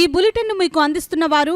ఈ బులెటిన్ మీకు అందిస్తున్న వారు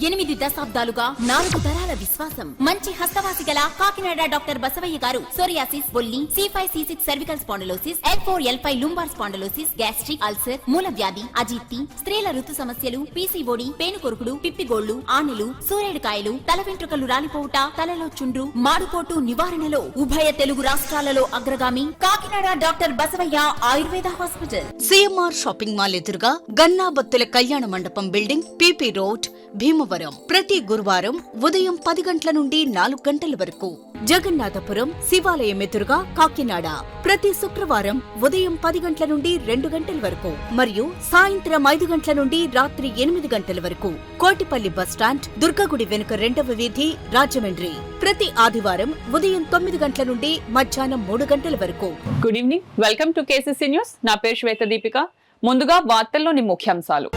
8 దశాబ్దాలుగా 4 తరాల విశ్వాసం. మంచి హస్తవాసి గల కాకినాడ డాక్టర్ బసవయ్య గారు సోరియాసిస్, బొల్లి, C5, C6 cervical spondylosis, L4, L5 lumbar spondylosis, gastric ulcer, మూల వ్యాధి, అజీర్తి, స్త్రీల ఋతు సమస్యలు, PCOD, పేనుకొరుకుడు, పిప్పిగోళ్లు, ఆనెలు, సూరేడుకాయలు, తల వెంట్రుకలు రాలిపోవుట, తలలో చుండ్రు, మాడుకోటు నివారణలో ఉభయ తెలుగు రాష్ట్రాలలో అగ్రగామి Kakinada doctor Basavaiah Ayurveda hospital. CMR shopping mall ఎదురుగా గన్నాబత్తుల కళ్యాణ మండపం బిల్డింగ్, PP రోడ్, భీమవరం. ప్రతి గురువారం ఉదయం 10 గంటల నుండి 4 గంటల వరకు. జగన్నాథపురం శివాలయం ఎదురుగా కాకినాడ ప్రతి శుక్రవారం ఉదయం 10 గంటల నుండి 2 గంటల వరకు మరియు సాయంత్రం 5 గంటల నుండి రాత్రి 8 గంటల వరకు. కోటిపల్లి బస్టాండ్, దుర్గగుడి వెనుక 2వ వీధి, రాజమండ్రి. ప్రతి ఆదివారం ఉదయం 9 గంటల నుండి మధ్యాహ్నం 3 గంటల వరకు. Good evening, welcome to KCC news. నా పేరు శ్వేత దీపిక. ముందుగా వార్తల్లోని ముఖ్యాంశాలు.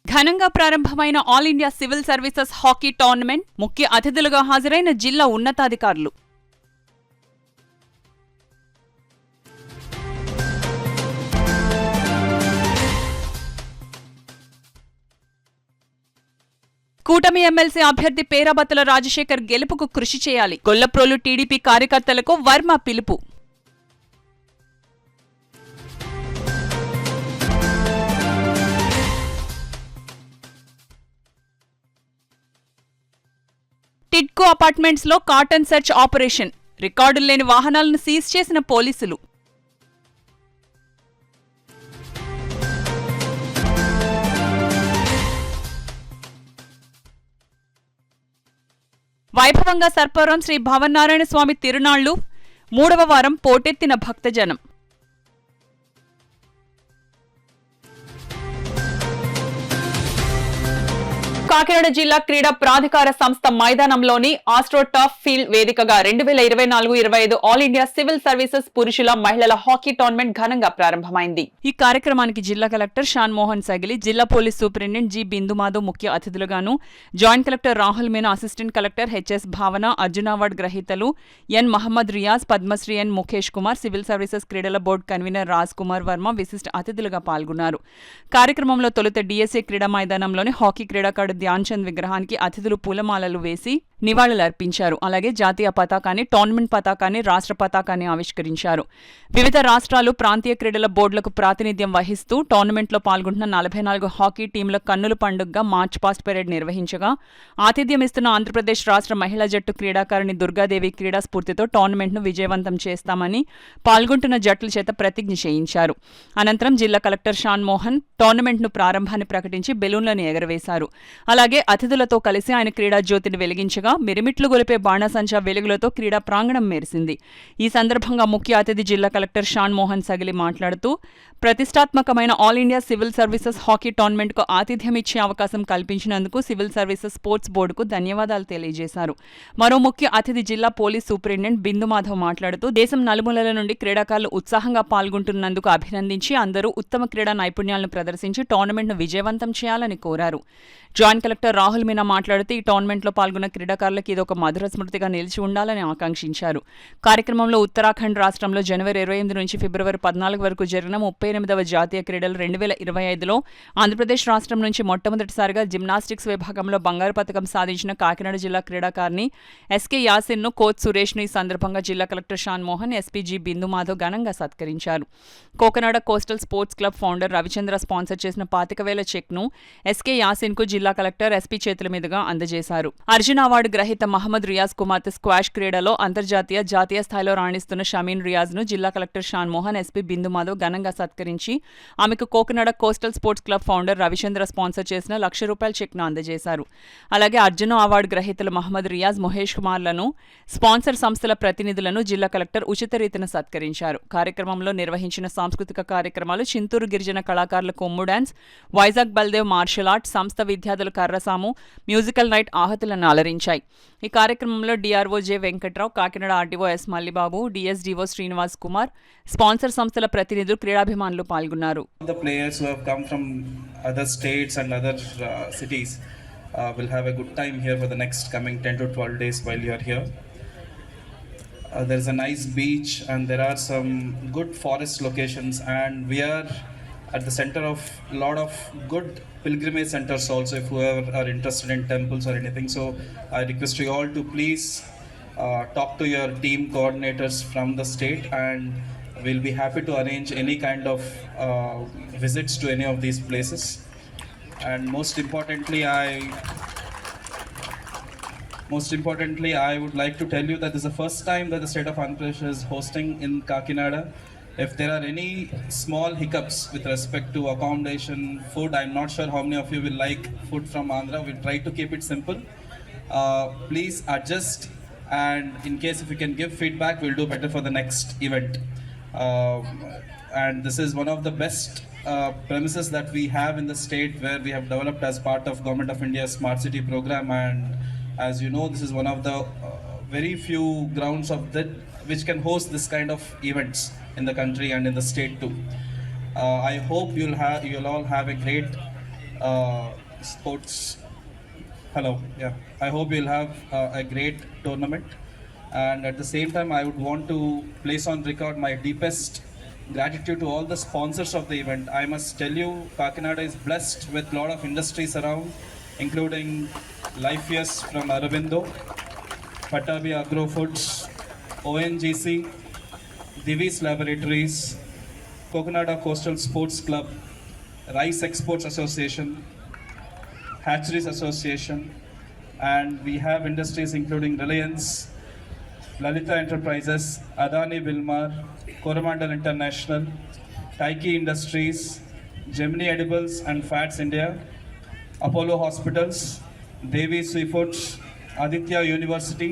ఘనంగా ప్రారంభమైన all India civil services hockey tournament. ముఖ్య అతిథులుగా హాజరైన జిల్లా ఉన్నతాధికారులు. కూటమి ఎమ్మెల్సీ అభ్యర్థి పేరాబత్తుల రాజశేఖర్ గెలుపుకు కృషి చేయాలి. గొల్లప్రోలు టీడీపీ కార్యకర్తలకు వర్మ పిలుపు. టిడ్కో అపార్ట్మెంట్స్ లో కాటన్ సెర్చ్ ఆపరేషన్. రికార్డులు లేని వాహనాలను సీజ్ చేసిన పోలీసులు. వైభవంగా సర్పవరం శ్రీ భవన్నారాయణ స్వామి తిరునాళ్లు. 3వ వారం పోటెత్తిన భక్తజనం. కాకినాడ జిల్లా క్రీడా ప్రాధికార సంస్థ మైదానంలోని ఆస్ట్రోటర్ఫ్ ఫీల్డ్ వేదికగా 2024-25 ఆల్ ఇండియా సివిల్ సర్వీసెస్ పురుషుల, మహిళల హాకీ టోర్నమెంట్ ఘనంగా ప్రారంభమైంది. ఈ కార్యక్రమానికి జిల్లా కలెక్టర్ షాన్ మోహన్ సగిలి, జిల్లా పోలీస్ సూపరింటెండెంట్ జి. బిందుమాధవ్ ముఖ్య అతిథులుగాను, joint collector Rahul Meena, assistant collector HS Bhavana, Arjun award గ్రహీతలు N Mohammed Riyaz, Padmashri N Mukesh Kumar, civil services క్రీడల బోర్డు కన్వీనర్ రాజ్ కుమార్ వర్మ విశిష్ట అతిథులుగా పాల్గొన్నారు. కార్యక్రమంలో తొలుత DSA క్రీడా మైదానంలోని హాకీ క్రీడాకారుడు ధ్యాన్ చంద్ విగ్రహానికి అతిథులు పూలమాలలు వేసి నివాళులర్పించారు. అలాగే జాతీయ పతాకాన్ని, టోర్నమెంట్ పతాకాన్ని, రాష్ట్ర పతాకాన్ని ఆవిష్కరించారు. వివిధ రాష్ట్రాలు, ప్రాంతీయ క్రీడల బోర్డులకు ప్రాతినిధ్యం వహిస్తూ టోర్నమెంట్లో పాల్గొంటున్న 44 హాకీ టీంల కన్నుల పండుగగా మార్చ్ పాస్ట్ పెరేడ్ నిర్వహించగా, ఆతిథ్యమిస్తున్న ఆంధ్రప్రదేశ్ రాష్ట్ర మహిళా జట్టు క్రీడాకారిణి దుర్గాదేవి క్రీడా స్ఫూర్తితో టోర్నమెంట్ను విజయవంతం చేస్తామని పాల్గొంటున్న జట్ల చేత ప్రతిజ్ఞ చేయించారు. అనంతరం జిల్లా కలెక్టర్ షాన్ మోహన్ టోర్నమెంట్ను ప్రారంభాన్ని ప్రకటించి బెలూన్లను ఎగరవేశారు. అలాగే అతిథులతో కలిసి ఆయన క్రీడా జ్యోతిని వెలిగించగా, మిరిమిట్లు గొలిపే బాణాసంచా వెలుగులతో క్రీడా ప్రాంగణం మెరిసింది. ఈ సందర్భంగా ముఖ్య అతిథి జిల్లా కలెక్టర్ షాన్ మోహన్ సగిలి మాట్లాడుతూ, ప్రతిష్టాత్మకమైన all India civil services hockey టోర్నమెంట్కు ఆతిథ్యం ఇచ్చే అవకాశం కల్పించినందుకు సివిల్ సర్వీసెస్ స్పోర్ట్స్ బోర్డుకు ధన్యవాదాలు తెలియజేశారు. మరో ముఖ్య అతిథి జిల్లా పోలీస్ సూపరింటెండెంట్ బిందుమాధవ్ మాట్లాడుతూ, దేశం నలుమూలల నుండి క్రీడాకారులు ఉత్సాహంగా పాల్గొంటున్నందుకు అభినందించి అందరూ ఉత్తమ క్రీడా నైపుణ్యాలను ప్రదర్శించి టోర్నమెంట్ను విజయవంతం చేయాలని కోరారు. జాయింట్ కలెక్టర్ రాహుల్ మీనా మాట్లాడుతూ, ఈ టోర్నమెంట్లో పాల్గొన్న క్రీడాకారులకు ఇదొక మధుర స్మృతిగా నిలిచి ఉండాలని ఆకాంక్షించారు. కార్యక్రమంలో ఉత్తరాఖండ్ రాష్ట్రంలో జనవరి 28 నుంచి ఫిబ్రవరి 14 వరకు జరిగిన 38వ జాతీయ క్రీడలు 2025లో ఆంధ్రప్రదేశ్ రాష్ట్రం నుంచి మొట్టమొదటిసారిగా జిమ్నాస్టిక్స్ విభాగంలో బంగారు పతకం సాధించిన కాకినాడ జిల్లా క్రీడాకారిణి SK యాసిన్ను, కోచ్ సురేష్ను ఈ సందర్భంగా జిల్లా collector Shan Mohan, SP G. Bindumadhav ఘనంగా సత్కరించారు. Cocanada coastal sports club founder Ravichandra sponsor చేసిన 25,000 చెక్ను SK యాసిన్కు జిల్లా కలెక్టర్ SP చేతుల మీదుగా అందజేశారు. అర్జున్ అవార్డు గ్రహీత మహమ్మద్ రియాజ్ కుమార్తె స్క్వాష్ క్రీడలో అంతర్జాతీయ, జాతీయ స్థాయిలో రాణిస్తున్న షమీన్ రియాజ్ను జిల్లా కలెక్టర్ షాన్ మోహన్, SP బిందుమాధవ్ ఘనంగా సత్కరించి ఆమెకు Cocanada coastal sports club founder Ravichandra sponsor చేసిన ₹1,00,000 చెక్ను అందజేశారు. అలాగే అర్జున్ అవార్డు గ్రహీతలు మహమ్మద్ రియాజ్, మహేష్ కుమార్లను, స్పాన్సర్ సంస్థల ప్రతినిధులను జిల్లా కలెక్టర్ ఉచిత రీతిన సత్కరించారు. కార్యక్రమంలో నిర్వహించిన సాంస్కృతిక కార్యక్రమాలు చింతూరు గిరిజన కళాకారుల కొమ్ము dance, Vizag Baldev martial art సంస్థ విద్యార్థుల కర్రసాము, మ్యూజికల్ నైట్ ఆహతులను అలరించాయి. ఈ కార్యక్రమంలో DRO J. Venkatrao, Kakinada RDO S. Mallibabu, DSDO Srinivas Kumar, sponsor సంస్థల ప్రతినిధులు, క్రీడాభిమానులు పాల్గొన్నారు. The players who have come from other states and other cities will have a good time here for the next coming 10 to 12 days while you are here. There's a nice beach and there are some good forest locations, and we are at the center of a lot of good pilgrimage centers also, if whoever are interested in temples or anything. So I request you all to please talk to your team coordinators from the state, and we'll be happy to arrange any kind of visits to any of these places. And most importantly, I would like to tell you that this is the first time that the state of Andhra Pradesh is hosting in Kakinada. If there are any small hiccups with respect to accommodation, food, I'm not sure how many of you will like food from Andhra. We'll try to keep it simple. Please adjust, and in case if you can give feedback, we'll do better for the next event. And this is one of the best premises that we have in the state, where we have developed as part of Government of India's Smart City program. And as you know, this is one of the very few grounds of that which can host this kind of events in the country and in the state too. I hope you'll all have a great sports. Hello, yeah. I hope you'll have a great tournament. And at the same time, I would want to place on record my deepest gratitude to all the sponsors of the event. I must tell you, Kakinada is blessed with a lot of industries around, including Lifeyears from Aurobindo, Patabi Agro Foods, ONGC, Divi's Laboratories, Kakinada Coastal Sports Club, Rice Exports Association, Hatcheries Association, and we have industries including Reliance, Lalita Enterprises, Adani Wilmar, Coromandel International, Taiki Industries, Gemini Edibles and Fats India, Apollo Hospitals, Devi Seafoods, Aditya University.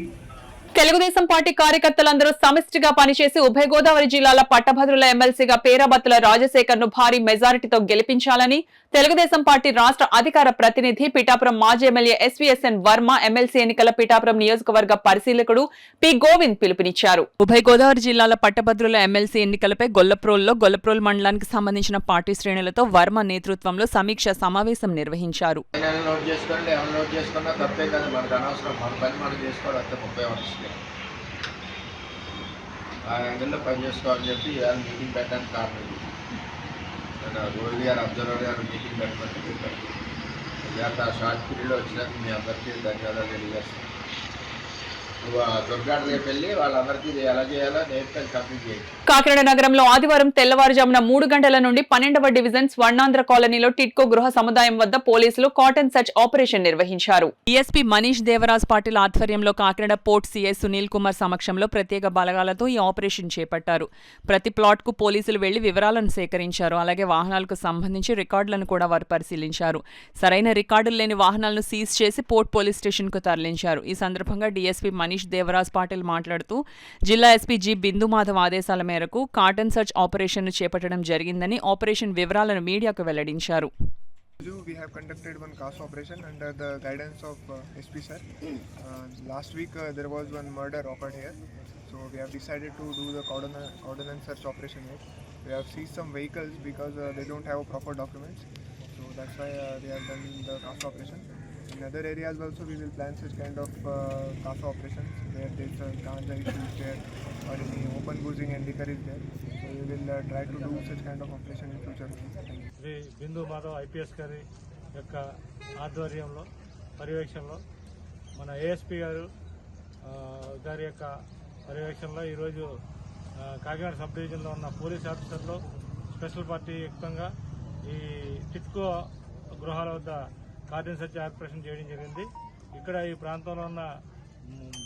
Telugu Desam party కార్యకర్తలందరూ సమిష్టిగా పనిచేసి ఉభయ గోదావరి జిల్లాల పట్టభద్రుల ఎమ్మెల్సీగా పేరాబత్తుల రాజశేఖర్ ను భారీ మెజారిటీతో గెలిపించాలని తెలుగుదేశం పార్టీ రాష్ట్ర అధికార ప్రతినిధి పిఠాపురం మాజీ ఎమ్మెల్యే ఎస్వీఎస్ఎన్ వర్మ ఎమ్మెల్సీ ఎన్నికల పిఠాపురం నియోజకవర్గ పరిశీలకుడు పి గోవింద్ పిలుపునిచ్చారు. ఉభయ గోదావరి జిల్లాల పట్టభద్రుల ఎమ్మెల్సీ ఎన్నికలపై గొల్లప్రోల్ మండలానికి సంబంధించిన పార్టీ శ్రేణులతో వర్మ నేతృత్వంలో సమీక్ష సమావేశం నిర్వహించారు. ఆ యాంగిల్లో పనిచేసుకోవాలని చెప్పి ఇవాళ మీటింగ్ పెట్టడానికి కారణం గోల్డ్ గారు అబ్జర్వర్ గారు మీటింగ్ పెట్టమని చెప్పారు. ఇవాళ షార్ట్ పీరియడ్లో వచ్చినాక మీ అందరికీ ధన్యవాదాలు తెలియజేస్తాను. నువ్వు దుర్గాడ రేపు వెళ్ళి వాళ్ళందరికీ ఎలా చేయాలో నేర్చుకొని కంప్లీట్ చేయండి. కాకినాడ నగరంలో ఆదివారం తెల్లవారుజామున 3 గంటల నుండి 12వ డివిజన్ స్వర్ణాంధ్ర కాలనీలో టిట్కో గృహ సముదాయం వద్ద పోలీసులు కాటన్ సర్చ్ ఆపరేషన్ నిర్వహించారు. డీఎస్పీ మనీష్ దేవరాజ్ పాటిల్ ఆధ్వర్యంలో కాకినాడ పోర్ట్ సీఐ సునీల్ కుమార్ సమక్షంలో ప్రత్యేక బలగాలతో ఈ ఆపరేషన్ చేపట్టారు. ప్రతి ప్లాట్ కు పోలీసులు వెళ్లి వివరాలను సేకరించారు. అలాగే వాహనాలకు సంబంధించి రికార్డులను కూడా వారు పరిశీలించారు. సరైన రికార్డులు లేని వాహనాలను సీజ్ చేసి పోర్ట్ పోలీస్ స్టేషన్ కు తరలించారు. ఈ సందర్భంగా డీఎస్పీ మనీష్ దేవరాజ్ పాటిల్ మాట్లాడుతూ జిల్లా ఎస్పీ జి బిందు మాధవ్ ఆదేశాల మేరకు కాటన్ సర్చ్ ఆపరేషన్ ను చేపట్టడం జరిగిందని ఆపరేషన్ వివరాలను మీడియాకు వెల్లడించారు. We have conducted one CAS operation under the guidance of SP sir. Last week there was one murder occurred here, so we have decided to do the cordon search operation here. We have seized some vehicles because they don't have proper documents, so that's why they have done the CAS operation. In other areas also we will plan such kind of CAS operations where there is a ganja issues there or any open boozing and liquor is there. So we will try to do such kind of operation in future. Shri Bindu Madhav IPS గారి యొక్క ఆధ్వర్యంలో పర్యవేక్షణలో మన ASP గారి యొక్క పర్యవేక్షణలో ఈరోజు Kakinada sub డివిజన్లో ఉన్న పోలీస్ ఆఫీసర్లు స్పెషల్ పార్టీ యుక్తంగా ఈ టిట్కో గృహాల వద్ద కార్డన్ సర్చ్ ఆపరేషన్ చేయడం జరిగింది. ఇక్కడ ఈ ప్రాంతంలో ఉన్న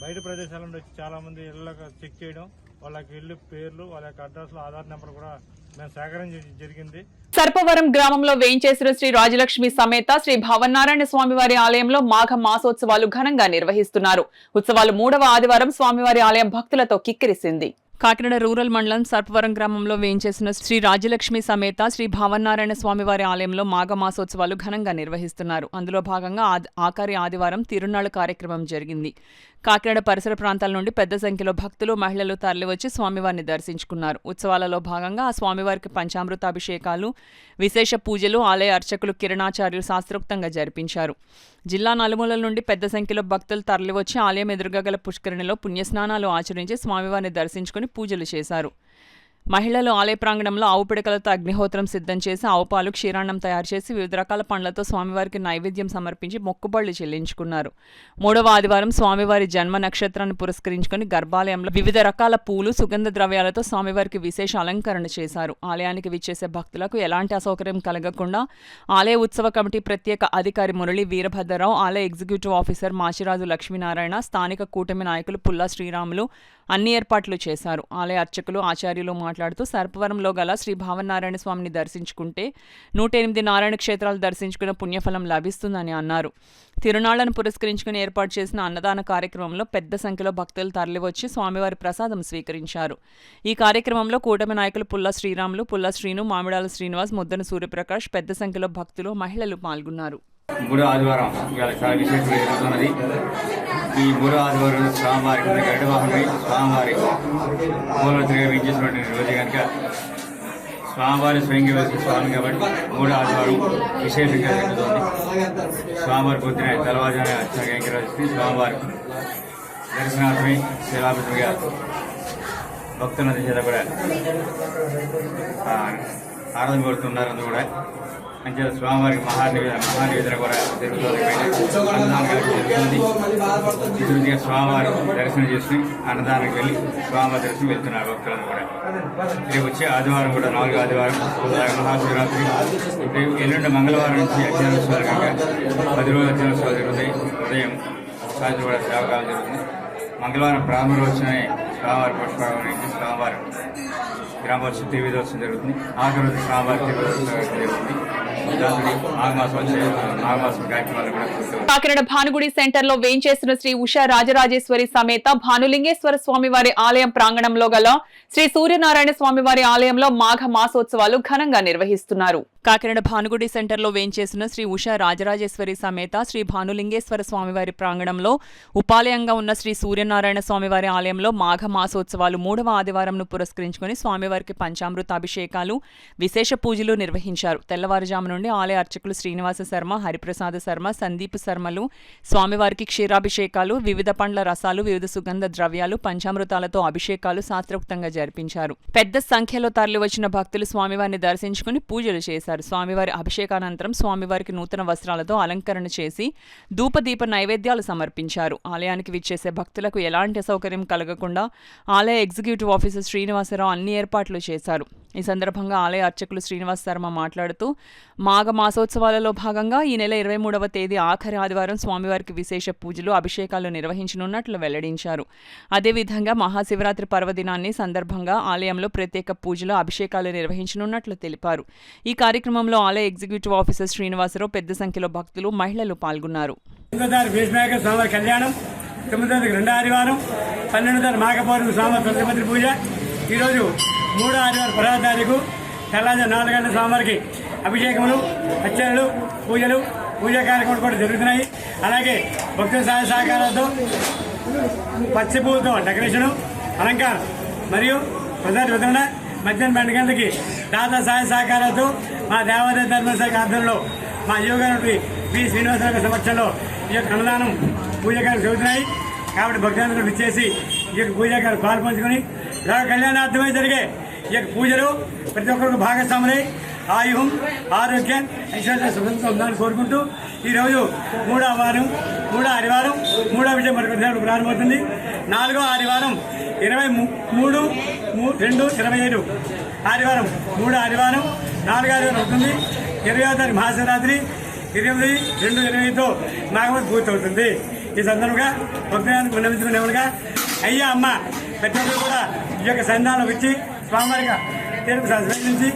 బయట ప్రదేశాల నుండి వచ్చి చాలామంది ఇళ్లకు చెక్ చేయడం, వాళ్ళకి ఇల్లు పేర్లు, వాళ్ళ యొక్క అడ్రస్లు, ఆధార్ నెంబర్ కూడా మేము సేకరించడం జరిగింది. సర్పవరం గ్రామంలో వేయించేసిన శ్రీ రాజలక్ష్మి సమేత శ్రీ భవనారాయణ స్వామివారి ఆలయంలో మాఘ మాసోత్సవాలు ఘనంగా నిర్వహిస్తున్నారు. ఉత్సవాలు 3వ ఆదివారం స్వామివారి ఆలయం భక్తులతో కిక్కిరిసింది. కాకినాడ రూరల్ మండలం సర్పవరం గ్రామంలో వేయించేసిన శ్రీ రాజ్యలక్ష్మి సమేత శ్రీ భావనారాయణ స్వామివారి ఆలయంలో మాఘమాసోత్సవాలు ఘనంగా నిర్వహిస్తున్నారు. అందులో భాగంగా ఆఖరి ఆదివారం తిరునాళ్ల కార్యక్రమం జరిగింది. కాకినాడ పరిసర ప్రాంతాల నుండి పెద్ద సంఖ్యలో భక్తులు, మహిళలు తరలివచ్చి స్వామివారిని దర్శించుకున్నారు. ఉత్సవాలలో భాగంగా ఆ స్వామివారికి పంచామృతాభిషేకాలు, విశేష పూజలు ఆలయ అర్చకులు కిరణాచార్యులు శాస్త్రోక్తంగా జరిపించారు. జిల్లా నలుమూలల నుండి పెద్ద సంఖ్యలో భక్తులు తరలివచ్చి ఆలయం ఎదురుగా గల పుష్కరిణిలో పుణ్యస్నానాలు ఆచరించి స్వామివారిని దర్శించుకుని పూజలు చేశారు. మహిళలు ఆలయ ప్రాంగణంలో ఆవు పిడకలతో అగ్నిహోత్రం సిద్ధం చేసి ఆవుపాలు, క్షీరాన్నం తయారు చేసి వివిధ రకాల పండ్లతో స్వామివారికి నైవేద్యం సమర్పించి మొక్కుబళ్లు చెల్లించుకున్నారు. 3వ ఆదివారం స్వామివారి జన్మ నక్షత్రాన్ని పురస్కరించుకుని గర్భాలయంలో వివిధ రకాల పూలు, సుగంధ ద్రవ్యాలతో స్వామివారికి విశేష అలంకరణ చేశారు. ఆలయానికి విచ్చేసే భక్తులకు ఎలాంటి అసౌకర్యం కలగకుండా ఆలయ ఉత్సవ కమిటీ ప్రత్యేక అధికారి మురళి వీరభద్రరావు, ఆలయ ఎగ్జిక్యూటివ్ ఆఫీసర్ మాచిరాజు లక్ష్మీనారాయణ, స్థానిక కూటమి నాయకులు పుల్లా శ్రీరాములు అన్ని ఏర్పాట్లు చేశారు. ఆలయ అర్చకులు, ఆచార్యులు మాట్లాడుతూ సర్పవరంలో గల శ్రీ భావనారాయణ స్వామిని దర్శించుకుంటే 108 నారాయణ క్షేత్రాలు దర్శించుకున్న పుణ్యఫలం లభిస్తుందని అన్నారు. తిరునాళ్లను పురస్కరించుకుని ఏర్పాటు చేసిన అన్నదాన కార్యక్రమంలో పెద్ద సంఖ్యలో భక్తులు తరలివచ్చి స్వామివారి ప్రసాదం స్వీకరించారు. ఈ కార్యక్రమంలో కూటమి నాయకులు పుల్లా శ్రీరాములు, పుల్లా శ్రీను, మామిడాల శ్రీనివాస్, ముద్దన సూర్యప్రకాష్, పెద్ద సంఖ్యలో భక్తులు, మహిళలు పాల్గొన్నారు. 3వ ఆదివారం చాలా విశేషంగా జరుగుతున్నది. ఈ 3వ ఆదివారం స్వామివారి గడ్డ వాహనమై స్వామివారి మూలవతిగా వేయించేసినటువంటి రోజు కనుక స్వామివారి స్వయంగా వేసిన స్వామి కాబట్టి 3వ ఆదివారం విశేషంగా జరుగుతుంది. స్వామివారి పొద్దున తెల్లవారుజామున వెంకటేశ్వరి స్వామివారి దర్శనార్థమై సేవాభిగా భక్తులందరి చేత కూడా ఆరాధన కోరుతున్నారు. అందు కూడా అంతే స్వామివారికి మహానివేదన కూడా జరుగుతుంది. స్వామివారి దర్శనం చేసుకుని అన్నదానానికి వెళ్ళి స్వామివారి దర్శనం వెళ్తున్నారు భక్తులను కూడా. రేపు వచ్చే ఆదివారం కూడా 4వ ఆదివారం మహాశివరాత్రి, రేపు ఎల్లుండి మంగళవారం నుంచి అధ్యయనోత్సవాలు కనుక 10 రోజుల అధ్యయనోత్సవాలు జరుగుతాయి. ఉదయం సాయంత్రం కూడా సేవకాలం జరుగుతుంది. మంగళవారం ప్రారంభ రోజునే స్వామివారి పుష్పరామం నుంచి స్వామివారి గ్రామోత్సవం త్రివేదోత్సవం జరుగుతుంది. ఆఖరి రోజు స్వామివారి త్రివేదోత్సవం జరుగుతుంది. కాకినాడ భానుగుడి సెంటర్ లో వేంచేసిన శ్రీ ఉషా రాజరాజేశ్వరి సమేత భానులింగేశ్వర స్వామివారి ఆలయం ప్రాంగణంలో గల శ్రీ సూర్యనారాయణ స్వామివారి ఆలయంలో మాఘ మాసోత్సవాలు ఘనంగా నిర్వహిస్తున్నారు. కాకినాడ భానుగుడి సెంటర్ లో వేంచేసిన శ్రీ ఉషా రాజరాజేశ్వరి సమేత శ్రీ భానులింగేశ్వర స్వామివారి ప్రాంగణంలో ఉపాలయంగా ఉన్న శ్రీ సూర్యనారాయణ స్వామివారి ఆలయంలో మాఘ మాసోత్సవాలు 3వ ఆదివారంను పురస్కరించుకుని స్వామివారికి పంచామృతాభిషేకాలు, విశేష పూజలు నిర్వహించారు. తెల్లవారుజాము నుండి ఆలయ అర్చకులు శ్రీనివాస శర్మ, హరిప్రసాద శర్మ, సందీప్ శర్మలు స్వామివారికి క్షీరాభిషేకాలు, వివిధ పండ్ల రసాలు, వివిధ సుగంధ ద్రవ్యాలు, పంచామృతాలతో అభిషేకాలు శాస్త్రోక్తంగా జరిపించారు. పెద్ద సంఖ్యలో తరలివచ్చిన భక్తులు స్వామివారిని దర్శించుకుని పూజలు చేశారు. స్వామివారి అభిషేకానంతరం స్వామివారికి నూతన వస్త్రాలతో అలంకరణ చేసి ధూపదీప నైవేద్యాలు సమర్పించారు. ఆలయానికి విచ్చేసే భక్తులకు ఎలాంటి అసౌకర్యం కలగకుండా ఆలయ ఎగ్జిక్యూటివ్ ఆఫీసర్ శ్రీనివాసరావు అన్ని ఏర్పాట్లు చేశారు. ఈ సందర్భంగా ఆలయ అర్చకులు శ్రీనివాస్ శర్మ మాట్లాడుతూ మాఘ మాసోత్సవాలలో భాగంగా ఈ నెల 23వ తేదీ ఆఖరి ఆదివారం స్వామివారికి విశేష పూజలు, అభిషేకాలు నిర్వహించనున్నట్లు వెల్లడించారు. అదేవిధంగా మహాశివరాత్రి పర్వదినాన్ని సందర్భంగా ఆలయంలో ప్రత్యేక పూజలు, అభిషేకాలు నిర్వహించనున్నట్లు తెలిపారు. ఈ కార్యక్రమంలో ఆలయ ఎగ్జిక్యూటివ్ ఆఫీసర్ శ్రీనివాసరావు, పెద్ద సంఖ్యలో భక్తులు, మహిళలు పాల్గొన్నారు. కళ్యాణం 9వ రెండో ఆదివారం, 12వ మాఘపౌర్ణమి స్వామివారి తులసిపత్రి పూజ. ఈరోజు 3వ ఆదివారం 10వ తారీఖు తెల్లారి 4 గంటల స్వామివారికి అభిషేకములు, అర్చనలు, పూజలు, పూజా కార్యక్రమాలు కూడా జరుగుతున్నాయి. అలాగే భక్తుల సహాయ సహకారాలతో పచ్చి పువ్వులతో డెకరేషను, అలంకారం మరియు ప్రధాన వితరణ మధ్యాహ్నం 12 గంటలకి దాత సహాయ సహకారాలతో మా దేవాదాయ ధర్మశాఖ ఆధ్వర్యంలో మా యువగారి బి శ్రీనివాసరావు సమక్షంలో ఈ యొక్క అన్నదానం పూజాకాలు జరుగుతున్నాయి. కాబట్టి భక్తులందరూ విచ్చేసి ఈ యొక్క పూజాకాలు పాల్పంచుకొని లోక కళ్యాణార్థమై జరిగే ఈ యొక్క పూజలు ప్రతి ఒక్కరికి భాగస్వాములై ఆయుహం, ఆరోగ్యం, ఐశ్వర్య సుఖంతో ఉండాలని కోరుకుంటూ ఈరోజు 3వ ఆదివారం 3వ విజయం మరొక ప్రారంభమవుతుంది. 4వ ఆదివారం 23/2/27 ఆదివారం 3వ ఆదివారం 4వ ఆదివారం అవుతుంది. 20వ తారీఖు మహాశివరాత్రి 28/2/25తో నాగమతి పూర్తవుతుంది. ఈ సందర్భంగా భక్తులకు విన్నవించుకునేవాడుగా అయ్యా అమ్మ ప్రతి ఒక్కరు కూడా ఈ యొక్క సంధానం ఇచ్చి స్వామివారిగా తీర్పు స్వీకరించి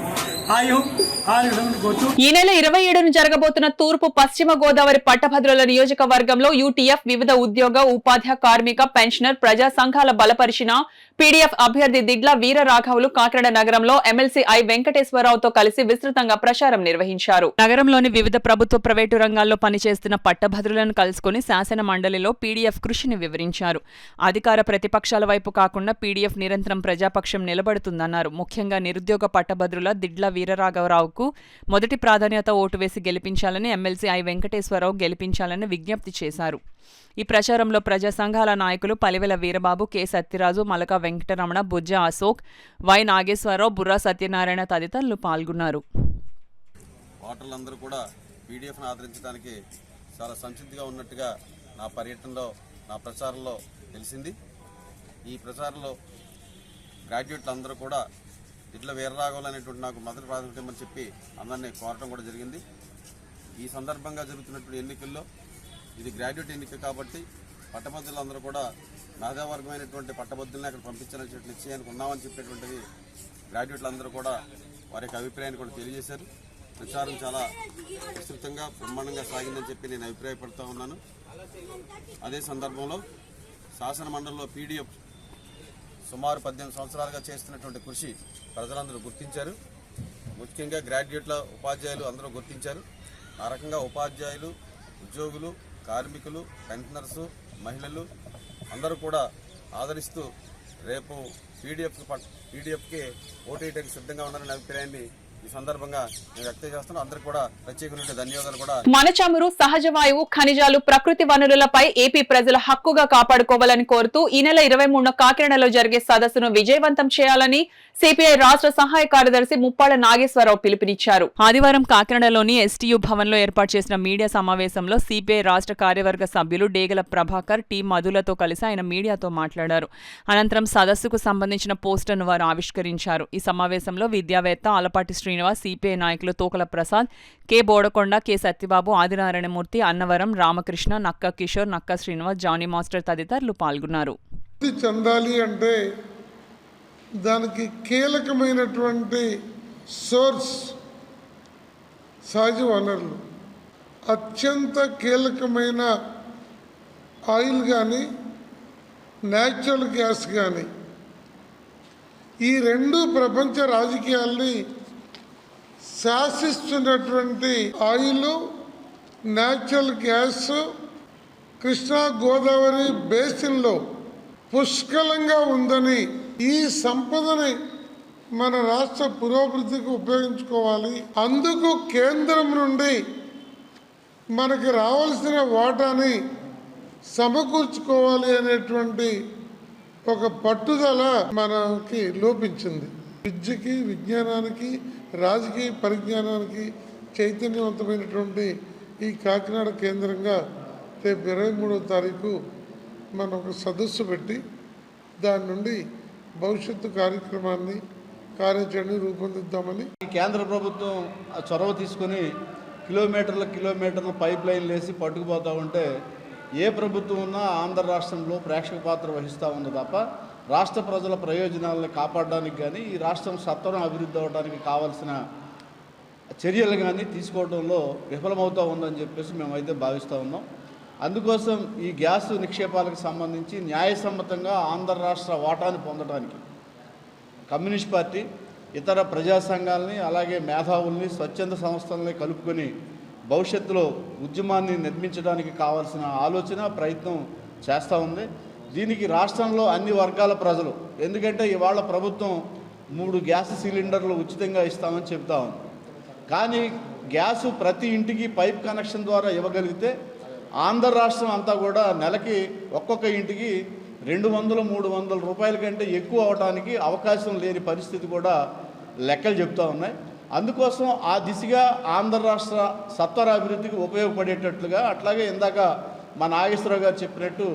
ఆయు ఈ నెల 27న జరగబోతున్న తూర్పు పశ్చిమ గోదావరి పట్టభద్రుల నియోజకవర్గంలో యూటీఎఫ్ వివిధ ఉద్యోగ ఉపాధ్యాయ కార్మిక పెన్షనర్ ప్రజా సంఘాల బలపరిచిన పీడీఎఫ్ అభ్యర్థి దిడ్ల వీరరాఘవులు కాకినాడ నగరంలో ఎమ్మెల్సీ ఐ వెంకటేశ్వరరావుతో కలిసి విస్తృతంగా ప్రచారం నిర్వహించారు. నగరంలోని వివిధ ప్రభుత్వ ప్రైవేటు రంగాల్లో పనిచేస్తున్న పట్టభద్రులను కలుసుకుని శాసన మండలిలో పీడీఎఫ్ కృషిని వివరించారు. అధికార ప్రతిపక్షాల వైపు కాకుండా పీడీఎఫ్ నిరంతరం ప్రజాపక్షం నిలబడుతుందన్నారు. ముఖ్యంగా నిరుద్యోగ పట్టభద్రుల దిడ్ల వీరరాఘవరావుకు మొదటి ప్రాధాన్యత ఓటు వేసి గెలిపించాలని ఎమ్మెల్సీ ఐ వెంకటేశ్వరరావు గెలిపించాలని విజ్ఞప్తి చేశారు. ఈ ప్రచారంలో ప్రజా సంఘాల నాయకులు Palivela Veerababu, K Satyaraju, మలక Venkataramana, Bujja Ashok, why Nageswararao, Borra Satyanarayana తదితరులు పాల్గొన్నారు. ఓటర్లందరూ కూడా పీడీఎఫ్ను ఆదరించడానికి చాలా సంసిద్ధిగా ఉన్నట్టుగా నా పర్యటనలో, నా ప్రచారంలో తెలిసింది. ఈ ప్రచారంలో గ్రాడ్యుయేట్లు అందరూ కూడా దిడ్ల వీరరాఘవులు అనేటువంటి నాకు మొదటి ప్రాధాన్యత ఇవ్వమని చెప్పి అందరినీ కోరటం కూడా జరిగింది. ఈ సందర్భంగా జరుగుతున్నటువంటి ఎన్నికల్లో ఇది గ్రాడ్యుయేట్ ఎన్నిక కాబట్టి పట్టభద్రులందరూ కూడా మేధావర్గమైనటువంటి పట్టభద్రులను అక్కడ పంపించాలని నిశ్చయానికి ఉన్నామని చెప్పేటువంటిది గ్రాడ్యుయేట్లందరూ కూడా వారి యొక్క అభిప్రాయాన్ని కూడా తెలియజేశారు. ప్రచారం చాలా విస్తృతంగా బ్రహ్మాండంగా సాగిందని చెప్పి నేను అభిప్రాయపడుతూ ఉన్నాను. అదే సందర్భంలో శాసన మండలిలో పీడీఎఫ్ సుమారు 18 సంవత్సరాలుగా చేస్తున్నటువంటి కృషి ప్రజలందరూ గుర్తించారు. ముఖ్యంగా గ్రాడ్యుయేట్ల ఉపాధ్యాయులు అందరూ గుర్తించారు. ఆ రకంగా ఉపాధ్యాయులు, ఉద్యోగులు, కార్మికులు, పెన్షనర్సు, మహిళలు అందరూ కూడా ఆదరిస్తూ రేపు పీడీఎఫ్కి ఓటు వేయడానికి సిద్ధంగా ఉన్నారనే అభిప్రాయాన్ని ఈ సందర్భంగా నేను వ్యక్తం చేస్తున్నాను. అందరికీ కూడా ప్రత్యేకమైన ధన్యవాదాలు కూడా. మన చమురు, సహజ వాయువు, ఖనిజాలు, ప్రకృతి వనరులపై ఏపీ ప్రజల హక్కుగా కాపాడుకోవాలని కోరుతూ ఈ నెల 23న కాకినాడలో జరిగే సదస్సును విజయవంతం చేయాలని సిపిఐ రాష్ట్ర సహాయ కార్యదర్శి ముప్పాళ్ల నాగేశ్వరరావు పిలుపునిచ్చారు. ఆదివారం కాకినాడలోని ఎస్టీయూ భవన్లో ఏర్పాటు చేసిన మీడియా సమావేశంలో సిపిఐ రాష్ట్ర కార్యవర్గ సభ్యులు డేగల ప్రభాకర్, టి మధులతో కలిసి ఆయన మీడియాతో మాట్లాడారు. అనంతరం సదస్సుకు సంబంధించిన పోస్టర్ను వారు ఆవిష్కరించారు. ఈ సమావేశంలో విద్యావేత్త ఆలపాటి శ్రీనివాస్, సిపిఐ నాయకులు తోకల ప్రసాద్, కె బోడకొండ, కె సత్యబాబు, ఆదినారాయణమూర్తి, అన్నవరం, రామకృష్ణ, నక్క కిషోర్, నక్క శ్రీనివాస్, జానీ మాస్టర్ తదితరులు పాల్గొన్నారు. చెందాలి అంటే దానికి కీలకమైనటువంటి సోర్స్ సహజ వనరులు. అత్యంత కీలకమైన ఆయిల్ కానీ, న్యాచురల్ గ్యాస్ కానీ, ఈ రెండు ప్రపంచ రాజకీయాల్ని శాసిస్తున్నటువంటి oil, natural gas Krishna Godavari బేసిన్లో పుష్కలంగా ఉందని, ఈ సంపదని మన రాష్ట్ర పురోభివృద్ధికి ఉపయోగించుకోవాలి. అందుకు కేంద్రం నుండి మనకి రావాల్సిన వాటాని సమకూర్చుకోవాలి అనేటువంటి ఒక పట్టుదల మనకి లోపించింది. విద్యకి, విజ్ఞానానికి, రాజకీయ పరిజ్ఞానానికి చైతన్యవంతమైనటువంటి ఈ కాకినాడ కేంద్రంగా రేపు 23వ తారీఖు మనం ఒక సదస్సు పెట్టి దాని నుండి భవిష్యత్తు కార్యక్రమాన్ని, కార్యాచరణని రూపొందిద్దామని కేంద్ర ప్రభుత్వం చొరవ తీసుకొని కిలోమీటర్ల పైప్ లైన్లు వేసి పట్టుకుపోతూ ఉంటే ఏ ప్రభుత్వం ఉన్నా ఆంధ్ర రాష్ట్రంలో ప్రేక్షక పాత్ర వహిస్తూ ఉంది తప్ప రాష్ట్ర ప్రజల ప్రయోజనాలను కాపాడడానికి కానీ, ఈ రాష్ట్రం సత్వరం అభివృద్ధి అవ్వడానికి కావాల్సిన చర్యలు కానీ తీసుకోవడంలో విఫలమవుతూ ఉందని చెప్పేసి మేమైతే భావిస్తూ ఉన్నాం. అందుకోసం ఈ గ్యాస్ నిక్షేపాలకు సంబంధించి న్యాయసమ్మతంగా ఆంధ్ర రాష్ట్ర వాటాను పొందడానికి కమ్యూనిస్ట్ పార్టీ ఇతర ప్రజా సంఘాలని, అలాగే మేధావుల్ని, స్వచ్ఛంద సంస్థలని కలుపుకొని భవిష్యత్తులో ఉద్యమాన్ని నిర్మించడానికి కావాల్సిన ఆలోచన, ప్రయత్నం చేస్తూ ఉంది. దీనికి రాష్ట్రంలో అన్ని వర్గాల ప్రజలు, ఎందుకంటే ఇవాళ ప్రభుత్వం 3 గ్యాస్ సిలిండర్లు ఉచితంగా ఇస్తామని చెప్తా ఉంది. కానీ గ్యాసు ప్రతి ఇంటికి పైప్ కనెక్షన్ ద్వారా ఇవ్వగలిగితే ఆంధ్ర రాష్ట్రం అంతా కూడా నెలకి ఒక్కొక్క ఇంటికి 200-300 రూపాయల కంటే ఎక్కువ అవడానికి అవకాశం లేని పరిస్థితి కూడా లెక్కలు చెప్తూ ఉన్నాయి. అందుకోసం ఆ దిశగా ఆంధ్ర రాష్ట్ర సత్వర అభివృద్ధికి ఉపయోగపడేటట్లుగా, అట్లాగే ఇందాక మా నాగేశ్వరరావు గారు చెప్పినట్టు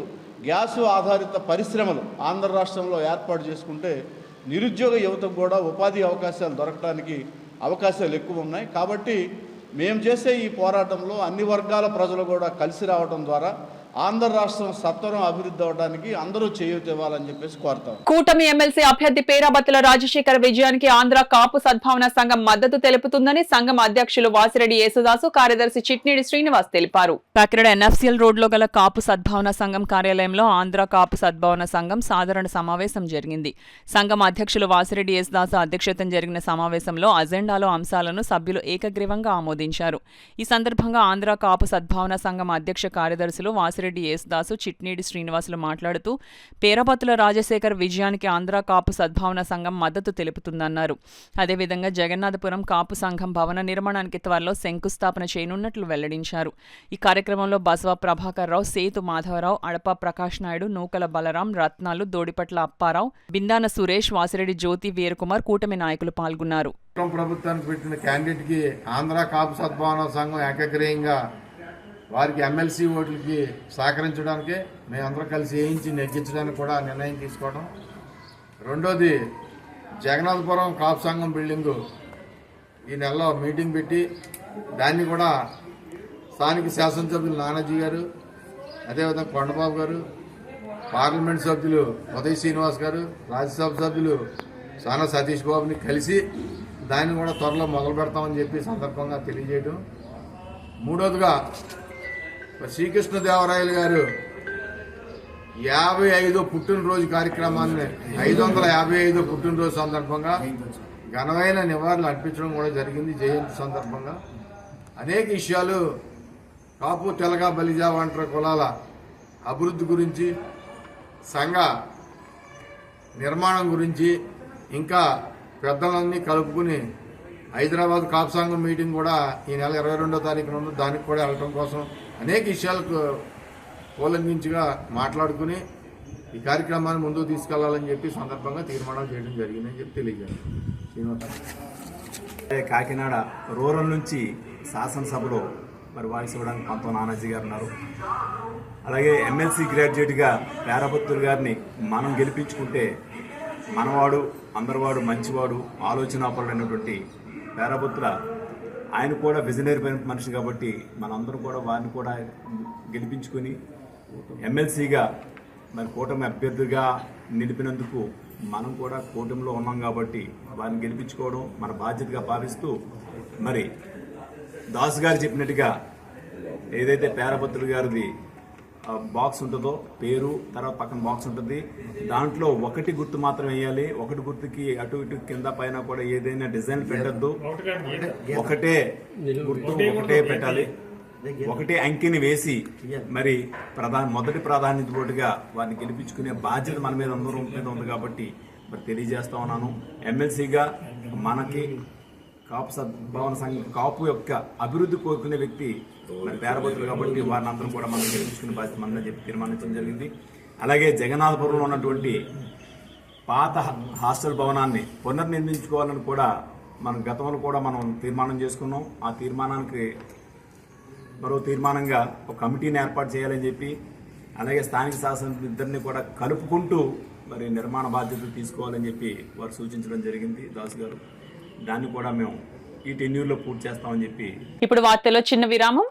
గ్యాసు ఆధారిత పరిశ్రమలు ఆంధ్ర రాష్ట్రంలో ఏర్పాటు చేసుకుంటే నిరుద్యోగ యువతకు కూడా ఉపాధి అవకాశాలు దొరకడానికి అవకాశాలు ఎక్కువ ఉన్నాయి. కాబట్టి మేము చేసే ఈ పోరాటంలో అన్ని వర్గాల ప్రజలు కూడా కలిసి రావడం ద్వారా ఆంధ్ర రాష్ట్రం సత్వరం అభివృద్ధి అవడానికి అందరూ చేయూత ఇవ్వాలని చెప్పేసి కోరుతాం. కూటమి ఎమ్మెల్సీ అభ్యర్థి పేరాబత్తుల రాజశేఖర్ విజయానికి ఆంధ్ర కాపు సద్భావన సంఘం మద్దతు తెలుపుతుందని సంఘం అధ్యక్షులు వాసిరెడ్డి యేసుదాసు, కార్యదర్శి చిట్నీడి శ్రీనివాస్ తెలిపారు. కాకినాడ ఎన్ఎఫ్సిఎల్ రోడ్లో గల కాపు సద్భావన సంఘం కార్యాలయంలో ఆంధ్ర కాపు సద్భావన సంఘం సాధారణ సమావేశం జరిగింది. సంఘం అధ్యక్షులు వాసిరెడ్డి యేసుదాసు అధ్యక్షతన జరిగిన సమావేశంలో అజెండాలో అంశాలను సభ్యులు ఏకగ్రీవంగా ఆమోదించారు. ఈ సందర్భంగా ఆంధ్ర కాపు సద్భావన సంఘం అధ్యక్ష కార్యదర్శులు వాసిరెడ్డి యేసుదాసు, చిట్నీడి శ్రీనివాసులు మాట్లాడుతూ పేరాబత్తుల రాజశేఖర్ విజయానికి ఆంధ్ర కాపు సద్భావన సంఘం మద్దతు తెలుపుతుందన్నారు. అదేవిధంగా జగన్నాథపురం కాపు సంఘం భవన నిర్మాణానికి త్వరలో శంకుస్థాపన చేయనున్నట్లు వెల్లడించారు. ఈ కార్యక్రమంలో బసవ ప్రభాకర్ రావు, సేతు మాధవరావు, అడప ప్రకాష్ నాయుడు, నూకల బలరాం, రత్నాలు, దోడిపట్ల అప్పారావు, బిందాన సురేష్, వాసిరెడ్డి జ్యోతి, వీరకుమార్ కూటమి నాయకులు పాల్గొన్నారు. ప్రభుత్వానికి పెట్టిన క్యాండిడేట్కి ఆంధ్ర కాపు సద్భావన సంఘం ఏకగ్రీయంగా వారికి ఎమ్మెల్సీ ఓట్లకి సహకరించడానికి మేమందరం కలిసి వేయించి నెగ్గించడానికి కూడా నిర్ణయం తీసుకోవడం. రెండోది, జగన్నాథపురం కాపు సంఘం బిల్డింగు ఈ నెలలో మీటింగ్ పెట్టి దాన్ని కూడా స్థానిక శాసనసభ్యులు నానాజీ గారు, అదేవిధంగా కొండబాబు గారు, పార్లమెంట్ సభ్యులు ఉదయ్ శ్రీనివాస్ గారు, రాజ్యసభ సభ్యులు సానా సతీష్ బాబుని కలిసి దాన్ని కూడా త్వరలో మొదలు పెడతామని చెప్పి సందర్భంగా తెలియజేయడం. మూడోదిగా, శ్రీకృష్ణదేవరాయలు గారు 55వ పుట్టినరోజు కార్యక్రమాన్ని 555వ పుట్టినరోజు సందర్భంగా ఘనమైన నివాళులు అర్పించడం కూడా జరిగింది. జయంతి సందర్భంగా అనేక విషయాలు కాపు, తెలగ, బలిజ, వంటర కులాల అభివృద్ధి గురించి, సంఘ నిర్మాణం గురించి, ఇంకా పెద్దలన్నీ కలుపుకుని హైదరాబాద్ కాపు సంఘం మీటింగ్ కూడా ఈ నెల 22వ తారీఖున ఉంది. దానికి కూడా వెళ్ళడం కోసం అనేక విషయాలకు కూలంకించిగా మాట్లాడుకుని ఈ కార్యక్రమాన్ని ముందుకు తీసుకెళ్లాలని చెప్పి సందర్భంగా తీర్మానాలు చేయడం జరిగిందని చెప్పి తెలియజేయాలి. కాకినాడ రూరల్ నుంచి శాసనసభలో మరి వాయిస్ ఇవ్వడానికి పంతో నానాజీ గారు ఉన్నారు. అలాగే ఎమ్మెల్సీ గ్రాడ్యుయేట్గా పేరాబత్తులు గారిని మనం గెలిపించుకుంటే మనవాడు, అందరివాడు, మంచివాడు, ఆలోచనాపరుడైనటువంటి పేరాబత్తుల ఆయన కూడా విజనరీ మనిషి కాబట్టి మనందరం కూడా వారిని కూడా గెలిపించుకొని ఎమ్మెల్సీగా మరి కూటమి అభ్యర్థిగా నిలిపినందుకు మనం కూడా కూటమిలో ఉన్నాం కాబట్టి వారిని గెలిపించుకోవడం మన బాధ్యతగా భావిస్తూ, మరి దాస్ గారు చెప్పినట్టుగా ఏదైతే పేరాబత్తుల గారిది బాక్స్ ఉంటుందో పేరు, తర్వాత పక్కన బాక్స్ ఉంటుంది, దాంట్లో ఒకటి గుర్తు మాత్రం వేయాలి. ఒకటి గుర్తుకి అటు ఇటు కింద పైన కూడా ఏదైనా డిజైన్ పెట్టద్దు. ఒకటే గుర్తు, ఒకటే పెట్టాలి. ఒకటే అంకెని వేసి మరి మొదటి ప్రాధాన్యత ఓటుగా వారిని గెలిపించుకునే బాధ్యత మన మీద అందరం మీద ఉంది కాబట్టి మరి తెలియజేస్తా ఉన్నాను. ఎమ్మెల్సీగా మనకి కాపు సద్భావన సంఘం, కాపు యొక్క అభివృద్ధి కోరుకునే వ్యక్తి మరి పేరాబత్తులు కాబట్టి వారిని అందరం కూడా మనం గెలిపించుకునే బాధ్యత మనని చెప్పి తీర్మానించడం జరిగింది. అలాగే జగన్నాథపురంలో ఉన్నటువంటి పాత హాస్టల్ భవనాన్ని పునర్నిర్మించుకోవాలని కూడా మన గతంలో కూడా మనం తీర్మానం చేసుకున్నాం. ఆ తీర్మానానికి మరో తీర్మానంగా ఒక కమిటీని ఏర్పాటు చేయాలని చెప్పి, అలాగే స్థానిక శాసన ఇద్దరిని కూడా కలుపుకుంటూ మరి నిర్మాణ బాధ్యతలు తీసుకోవాలని చెప్పి వారు సూచించడం జరిగింది దాస్ గారు. దాన్ని కూడా మేము ఈ టెన్యూర్లో పూర్తి చేస్తామని చెప్పి. ఇప్పుడు వార్తల్లో చిన్న విరామం.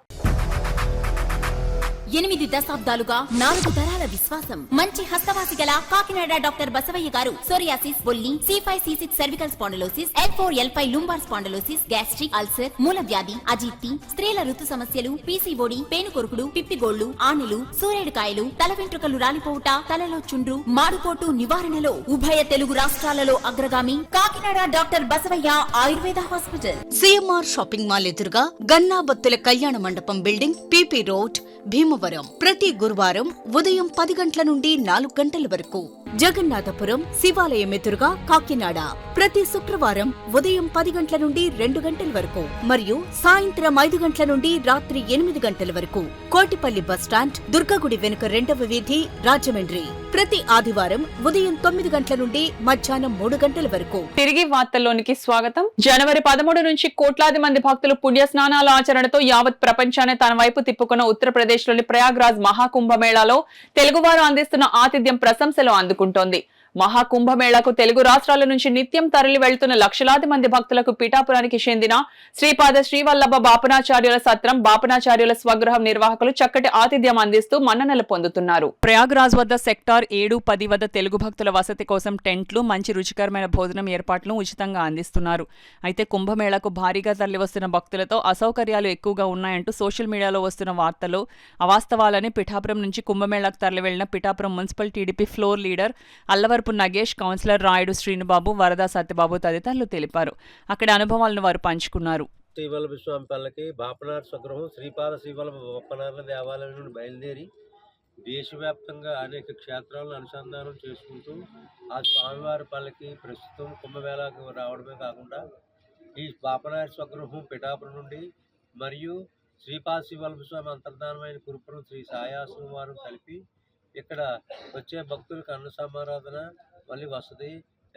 8 దశాబ్దాలుగా 4 తరాల విశ్వాసం. మంచి హస్తవాసి గల కాకినాడ డాక్టర్ బసవయ్య గారు సోరియాసిస్, బొల్లి, C5C6 cervical spondylosis, L4L5 lumbar spondylosis, gastric ulcer, మూల వ్యాధి, అజీర్తి, స్త్రీల ఋతు సమస్యలు, PCOD, పేనుకొరుకుడు, పిప్పిగోళ్లు, ఆనెలు, సూరేడుకాయలు, తల వెంట్రుకలు రాలిపోవుట, తలలో చుండ్రు, మాడుకోటు నివారణలో ఉభయ తెలుగు రాష్ట్రాలలో అగ్రగామి Kakinada doctor Basavaiah Ayurveda hospital. CMR shopping mall ఎదురుగా గన్నాబత్తుల కళ్యాణ మండపం బిల్డింగ్, PP రోడ్, భీమవరం. ప్రతి గురువారం ఉదయం 10 గంటల నుండి 4 గంటల వరకు. జగన్నాథపురం శివాలయం ఎదురుగా కాకినాడ ప్రతి శుక్రవారం ఉదయం 10 గంటల నుండి 2 గంటల వరకు మరియు సాయంత్రం 5 గంటల నుండి రాత్రి 8 గంటల వరకు. కోటిపల్లి బస్టాండ్, దుర్గగుడి వెనుక 2వ వీధి, రాజమండ్రి ప్రతి ఆదివారం ఉదయం 9 గంటల నుండి మధ్యాహ్నం 3 గంటల వరకు. తిరిగి వార్తల్లోనికి స్వాగతం. జనవరి 13 నుంచి కోట్లాది మంది భక్తులు పుణ్య స్నానాల ఆచరణతో యావత్ ప్రపంచాన్ని తన వైపు తిప్పుకున్న ఉత్తరప్రదేశ్ లోని ప్రయాగ్రాజ్ మహాకుంభమేళాలో తెలుగువారు అందిస్తున్న ఆతిథ్యం ప్రశంసలు అందుకుంటోంది. మహాకుంభమేళాకు తెలుగు రాష్ట్రాల నుంచి నిత్యం తరలి వెళ్తున్న లక్షలాది మంది భక్తులకు పిఠాపురానికి చెందిన శ్రీపాద శ్రీవల్లభ బాపనాచార్యుల సత్రం, బాపనాచార్యుల స్వగృహం నిర్వాహకులు చక్కటి ఆతిథ్యం అందిస్తూ మన్ననలు పొందుతున్నారు. ప్రయాగ్రాజ్ వద్ద సెక్టార్ 7-10 వద్ద తెలుగు భక్తుల వసతి కోసం టెంట్లు, మంచి రుచికరమైన భోజనం ఏర్పాట్లను ఉచితంగా అందిస్తున్నారు. అయితే కుంభమేళాకు భారీగా తరలివస్తున్న భక్తులతో అసౌకర్యాలు ఎక్కువగా ఉన్నాయంటూ సోషల్ మీడియాలో వస్తున్న వార్తలు అవాస్తవాలని పిఠాపురం నుంచి కుంభమేళాకు తరలి వెళ్లిన Pithapuram municipal TDP floor leader Allavarapu Nagesh, councillor Rayudu Srinubabu, Varada Satyababu తదితరులు తెలిపారు. అక్కడి అనుభవాలను వారు పంచుకున్నారు. శ్రీవల్లభ స్వామి పల్లకి బాపనార్ స్వగృహం శ్రీపాద శ్రీవల్లభ బాపనార్ల దేవాలయం నుండి బయలుదేరి దేశవ్యాప్తంగా అనేక క్షేత్రాలను అనుసంధానం చేసుకుంటూ ఆ స్వామివారి పల్లకి ప్రస్తుతం కుంభమేళాకు రావడమే కాకుండా ఈ బాపనార్ స్వగృహం పిఠాపురం నుండి మరియు శ్రీపాద శ్రీవల్లభ స్వామి అంతర్ధానమైన కురుపురం శ్రీ సాయాశ్రమం వారు కలిపి ఇక్కడ వచ్చే భక్తులకు అన్న సమారాధన, మళ్ళీ వసతి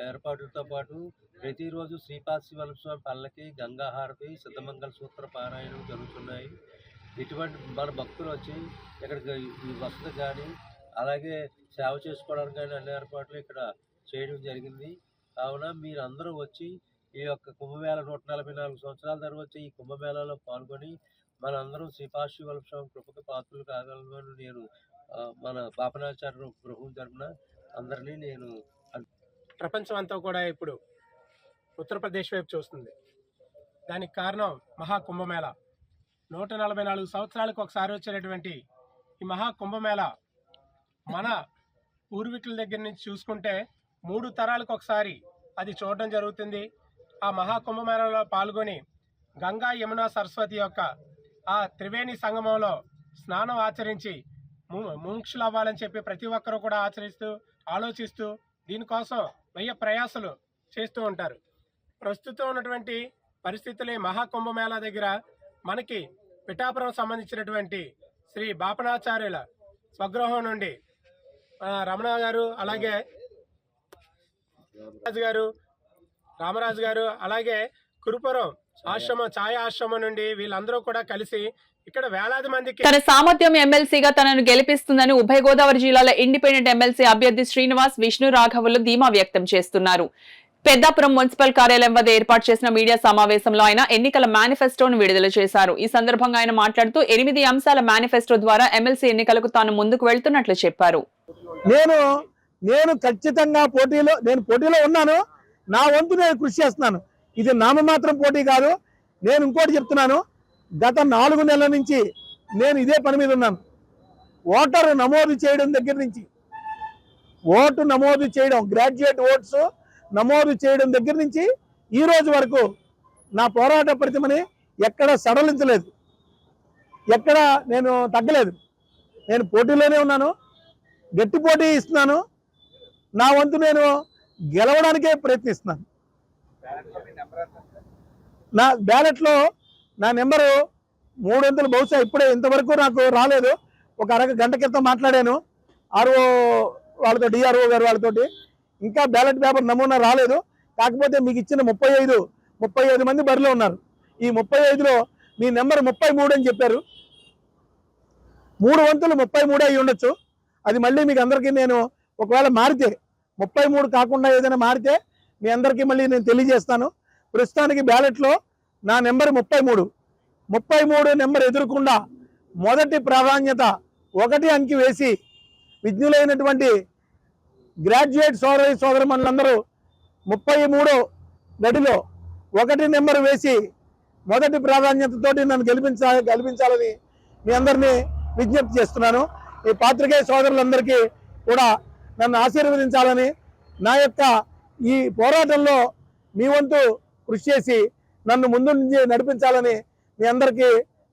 ఏర్పాటులతో పాటు ప్రతిరోజు శ్రీపాద శ్రీవల్లభ స్వామి పల్లకి, గంగాహారతి, సిద్ధమంగళ సూత్ర పారాయణం జరుగుతున్నాయి. ఇటువంటి మన భక్తులు వచ్చి ఇక్కడికి ఈ వసతి కానీ అలాగే సేవ చేసుకోవడానికి కానీ అన్ని ఏర్పాట్లు ఇక్కడ చేయడం జరిగింది. కావున మీరందరూ వచ్చి ఈ యొక్క కుంభమేళ 144 సంవత్సరాల తర్వాత ఈ కుంభమేళాలో పాల్గొని మనందరం శ్రీపాద శ్రీవల్లభ స్వామి కృపకు పాత్రలు కాగలమని నేను మన బాపనాచార్య గృహం తరపున అందరినీ నేను ప్రపంచం అంతా కూడా ఇప్పుడు ఉత్తరప్రదేశ్ వైపు చూస్తుంది. దానికి కారణం మహాకుంభమేళ. 144 సంవత్సరాలకు ఒకసారి వచ్చేటటువంటి ఈ మహాకుంభమేళ మన పూర్వీకుల దగ్గర నుంచి చూసుకుంటే 3 తరాలకు ఒకసారి అది చూడడం జరుగుతుంది. ఆ మహాకుంభమేళలో పాల్గొని గంగా, యమున, సరస్వతి యొక్క ఆ త్రివేణి సంగమంలో స్నానం ఆచరించి ముముక్షులు అవ్వాలని చెప్పి ప్రతి ఒక్కరూ కూడా ఆలోచిస్తూ దీనికోసం ప్రయాసలు చేస్తూ ఉంటారు. ప్రస్తుతం ఉన్నటువంటి పరిస్థితులు మహాకుంభమేళా దగ్గర మనకి పిఠాపురం సంబంధించినటువంటి శ్రీ బాపనాచార్యుల స్వగృహం నుండి రమణ గారు, అలాగే రామరాజు గారు, అలాగే కురుపురం ఆశ్రమం, ఛాయ ఆశ్రమం నుండి వీళ్ళందరూ కూడా కలిసి ఇక్కడ వేలాది మందికి తన సామర్థ్యం ఎమ్మెల్సీగా తనను గెలిపిస్తుందని ఉభయ గోదావరి జిల్లాల ఇండిపెండెంట్ ఎమ్మెల్సీ అభ్యర్థి శ్రీనివాస్, విష్ణు రాఘవులు ధీమా వ్యక్తం చేస్తున్నారు. పెద్దాపురం మున్సిపల్ కార్యాలయం వద్ద ఏర్పాటు చేసిన మీడియా సమావేశంలో ఆయన ఎన్నికల మేనిఫెస్టోను విడుదల చేశారు. ఈ సందర్భంగా ఆయన మాట్లాడుతూ 8 అంశాల మేనిఫెస్టో ద్వారా ఎమ్మెల్సీ ఎన్నికలకు తాను ముందుకు వెళ్తున్నట్లు చెప్పారు. నేను ఖచ్చితంగా పోటీలో ఉన్నాను. నా వంతు నేను కృషి చేస్తున్నాను. ఇది నామమాత్రం పోటీ కాదు. నేను ఇంకోటి చెప్తున్నాను, గత 4 నెలల నుంచి నేను ఇదే పని మీద ఉన్నాను. ఓటరు నమోదు చేయడం దగ్గర నుంచి, ఓటు నమోదు చేయడం, గ్రాడ్యుయేట్ ఓట్స్ నమోదు చేయడం దగ్గర నుంచి ఈ రోజు వరకు నా పోరాట ప్రతిమని ఎక్కడ సడలించలేదు, ఎక్కడ నేను తగ్గలేదు. నేను పోటీలోనే ఉన్నాను, గట్టి పోటీ ఇస్తున్నాను. నా వంతు నేను గెలవడానికే ప్రయత్నిస్తున్నాను. నా బ్యాలెట్లో నా నెంబరు 300 బహుశా ఇప్పుడే ఇంతవరకు నాకు రాలేదు. ఒక గంట క్రితం మాట్లాడాను ఆర్ఓ వాళ్ళతో, డిఆర్ఓ గారు వాళ్ళతోటి. ఇంకా బ్యాలెట్ పేపర్ నమూనా రాలేదు. కాకపోతే మీకు ఇచ్చిన 35 మంది బరిలో ఉన్నారు. ఈ 35లో మీ నెంబర్ 33 అని చెప్పారు. 3 వంతులు 33 అయి ఉండొచ్చు. అది మళ్ళీ మీకు అందరికీ నేను ఒకవేళ మారితే 33 కాకుండా ఏదైనా మారితే మీ అందరికీ మళ్ళీ నేను తెలియజేస్తాను. ప్రస్తుతానికి బ్యాలెట్లో నా నెంబర్ 33 నెంబర్ ఎదురకుండా మొదటి ప్రాధాన్యత 1 అంకి వేసి విజ్ఞులైనటువంటి గ్రాడ్యుయేట్ సోదరమణులందరూ 33 గడిలో 1 నెంబర్ వేసి మొదటి ప్రాధాన్యతతోటి నన్ను గెలిపించాలని మీ అందరినీ విజ్ఞప్తి చేస్తున్నాను. ఈ పాత్రికేయ సోదరులందరికీ కూడా నన్ను ఆశీర్వదించాలని, నా యొక్క ఈ పోరాటంలో మీ వంతు కృషి చేసి నన్ను ముందు నుంచి నడిపించాలని మీ అందరికీ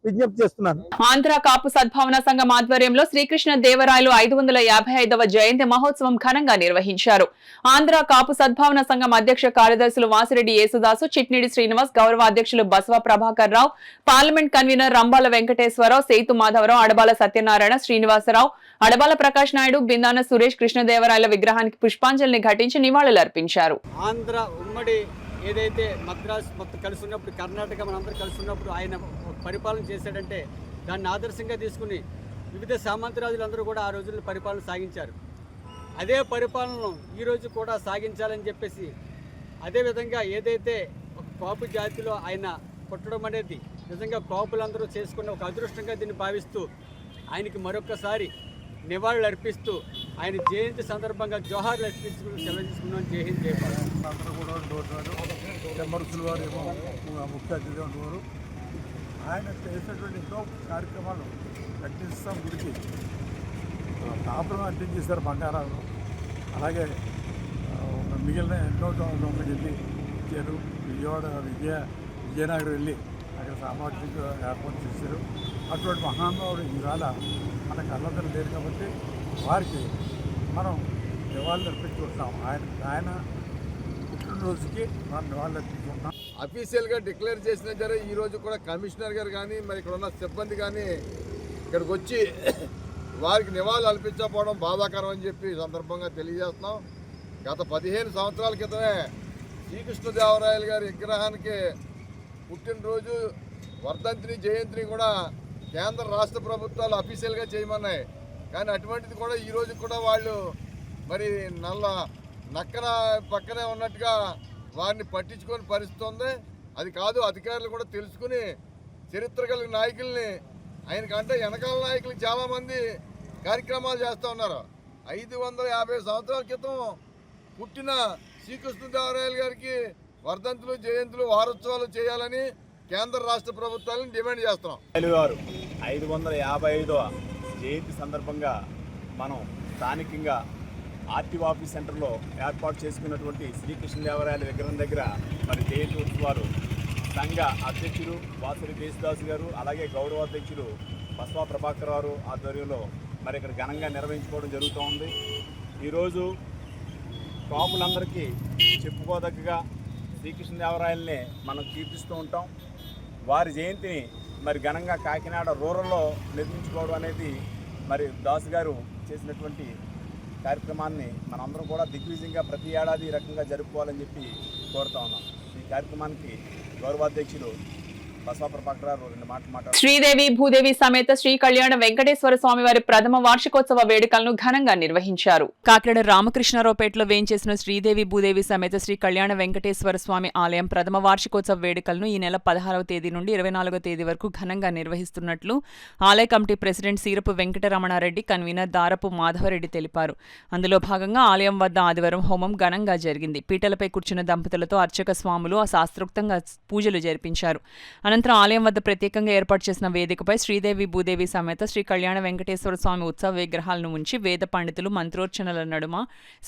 విజ్ఞప్తి చేస్తున్నాను. ఆంధ్ర కాపు సద్భావన సంఘం ఆధ్వర్యంలో శ్రీకృష్ణ దేవరాయలు 555వ జయంతి మహోత్సవం ఘనంగా నిర్వహించారు. ఆంధ్ర కాపు సద్భావన సంఘం అధ్యక్ష కార్యదర్శులు వాసిరెడ్డి యేసుదాసు, చిట్నిడి శ్రీనివాస్, గౌరవ అధ్యక్షులు బసవ ప్రభాకర్ రావు, పార్లమెంట్ కన్వీనర్ రంబాల వెంకటేశ్వరరావు, సేతు మాధవరావు, అడబాల సత్యనారాయణ, శ్రీనివాసరావు, అడబాల ప్రకాష్ నాయుడు, బిందాన సురేష్ కృష్ణదేవరాయల విగ్రహానికి పుష్పాంజలిని ఘటించి నివాళులర్పించారు. ఆంధ్ర ఉమ్మడి ఏదైతే మద్రాస్ మొత్తం కలిసి ఉన్నప్పుడు, కర్ణాటక మనందరూ కలిసి ఉన్నప్పుడు ఆయన పరిపాలన చేశాడంటే దాన్ని ఆదర్శంగా తీసుకుని వివిధ సామంతరాజులందరూ కూడా ఆ రోజుల్లో పరిపాలన సాగించారు. అదే పరిపాలనను ఈరోజు కూడా సాగించాలని చెప్పేసి, అదేవిధంగా ఏదైతే ఒక కాపు జాతిలో ఆయన పుట్టడం అనేది నిజంగా కాపులందరూ చేసుకున్న ఒక అదృష్టంగా దీన్ని భావిస్తూ ఆయనకి మరొకసారి నివాళులు అర్పిస్తూ ఆయన జయంతి సందర్భంగా జోహార్లు అర్పించుకుని సెలవు తీసుకున్నాం. జై హింద్, జై భారత్. అందరూ కూడా చెమ్మరుసులు వారు ఏమో ముఖ్య అతిథిగా ఉండేవారు. ఆయన చేసినటువంటి ఎన్నో కార్యక్రమాలు వెంకటేశ్వర గుడికి కాపురం అంటించేశారు బంగారాలు. అలాగే మిగిలిన ఎన్నో చోట్లకి వెళ్ళి ఇచ్చారు. విజయనగరం వెళ్ళి అక్కడ సామాజిక ఏర్పాటు చేశారు. అటువంటి మహానుభావుడు ఈవేళ మన కళ్ళందరూ లేరు కాబట్టి వారికి మనం నివాళులు అర్పించుకుంటున్నాం. ఆయన పుట్టినరోజుకి మనం నివాళులు అర్పించుకుంటున్నాం. అఫీషియల్గా డిక్లేర్ చేసిన సరే ఈరోజు కూడా కమిషనర్ గారు కానీ మరి ఇక్కడ ఉన్న సిబ్బంది కానీ ఇక్కడికి వచ్చి వారికి నివాళులు అర్పించకపోవడం బాధాకరం అని చెప్పి సందర్భంగా తెలియజేస్తున్నాం. గత 15 సంవత్సరాల క్రితమే శ్రీకృష్ణదేవరాయలు గారి విగ్రహానికి పుట్టినరోజు వర్ధంతిని జయంతిని కూడా కేంద్ర రాష్ట్ర ప్రభుత్వాలు అఫీషియల్గా చేయమన్నాయి. కానీ అటువంటిది కూడా ఈరోజు కూడా వాళ్ళు మరి నక్కన పక్కనే ఉన్నట్టుగా వారిని పట్టించుకొని పరిస్థితి ఉంది. అది కాదు, అధికారులు కూడా తెలుసుకుని చరిత్ర కలిగిన నాయకుల్ని ఆయనకంటే వెనకాల నాయకులు చాలామంది కార్యక్రమాలు చేస్తూ ఉన్నారు. 550 సంవత్సరాల క్రితం పుట్టిన శ్రీకృష్ణదేవరాయలు గారికి వర్ధంతులు జయంతులు వారోత్సవాలు చేయాలని కేంద్ర రాష్ట్ర ప్రభుత్వాలను డిమాండ్ చేస్తున్నాం. 555వ జయంతి సందర్భంగా మనం స్థానికంగా ఆర్టీఓ ఆఫీస్ సెంటర్లో ఏర్పాటు చేసుకున్నటువంటి శ్రీకృష్ణదేవరాయల విగ్రహం దగ్గర మరి జయంతి ఉత్సవాలు సంఘ అధ్యక్షులు వాసరి దేశదాసు గారు, అలాగే గౌరవాధ్యక్షులు బస్వా ప్రభాకర్ గారు ఆధ్వర్యంలో మరి ఇక్కడ ఘనంగా నిర్వహించుకోవడం జరుగుతూ ఉంది. ఈరోజు కాపులందరికీ చెప్పుకోదగ్గగా శ్రీకృష్ణదేవరాయల్ని మనం కీర్తిస్తూ ఉంటాం. వారి జయంతిని మరి ఘనంగా కాకినాడ రూరల్లో నిర్మించుకోవడం అనేది మరి దాసు గారు చేసినటువంటి కార్యక్రమాన్ని మనందరం కూడా దిగ్విజయంగా ప్రతి ఏడాది ఈ రకంగా జరుపుకోవాలని చెప్పి కోరుతా ఉన్నాం. ఈ కార్యక్రమానికి గౌరవాధ్యక్షులు బసవ ప్రభాకర్ గారు 2 మాటలు మాట్లాడారు. శ్రీదేవి భూదేవి సమేత శ్రీ కళ్యాణ వెంకటేశ్వర స్వామి వారి ప్రథమ వార్షికోత్సవ వేడుకలను ఘనంగా నిర్వహించారు. కాకినాడ రామకృష్ణరావుపేటలో వేంచేసిన శ్రీదేవి భూదేవి సమేత శ్రీ కళ్యాణ వెంకటేశ్వర స్వామి ఆలయం ప్రథమ వార్షికోత్సవ వేడుకలను ఈ నెల 16వ తేదీ నుండి 29వ తేదీ వరకు ఘనంగా నిర్వహిస్తున్నట్లు ఆలయ కమిటీ ప్రెసిడెంట్ సీరపు వెంకటరమణారెడ్డి, కన్వీనర్ దారపు మాధవరెడ్డి తెలిపారు. అందులో భాగంగా ఆలయం వద్ద ఆదివారం హోమం ఘనంగా జరిగింది. పీటలపై కూర్చున్న దంపతులతో అర్చక స్వాములు శాస్త్రోక్తంగా పూజలు జరిపించారు. అనంతరం ఆలయం వద్ద ప్రత్యేకంగా ఏర్పాటు చేసిన వేదికపై శ్రీదేవి భూదేవి సమేత శ్రీ కళ్యాణ వెంకటేశ్వర స్వామి ఉత్సవ విగ్రహాలను ఉంచి వేద పండితులు మంత్రోచ్చనల నడుమ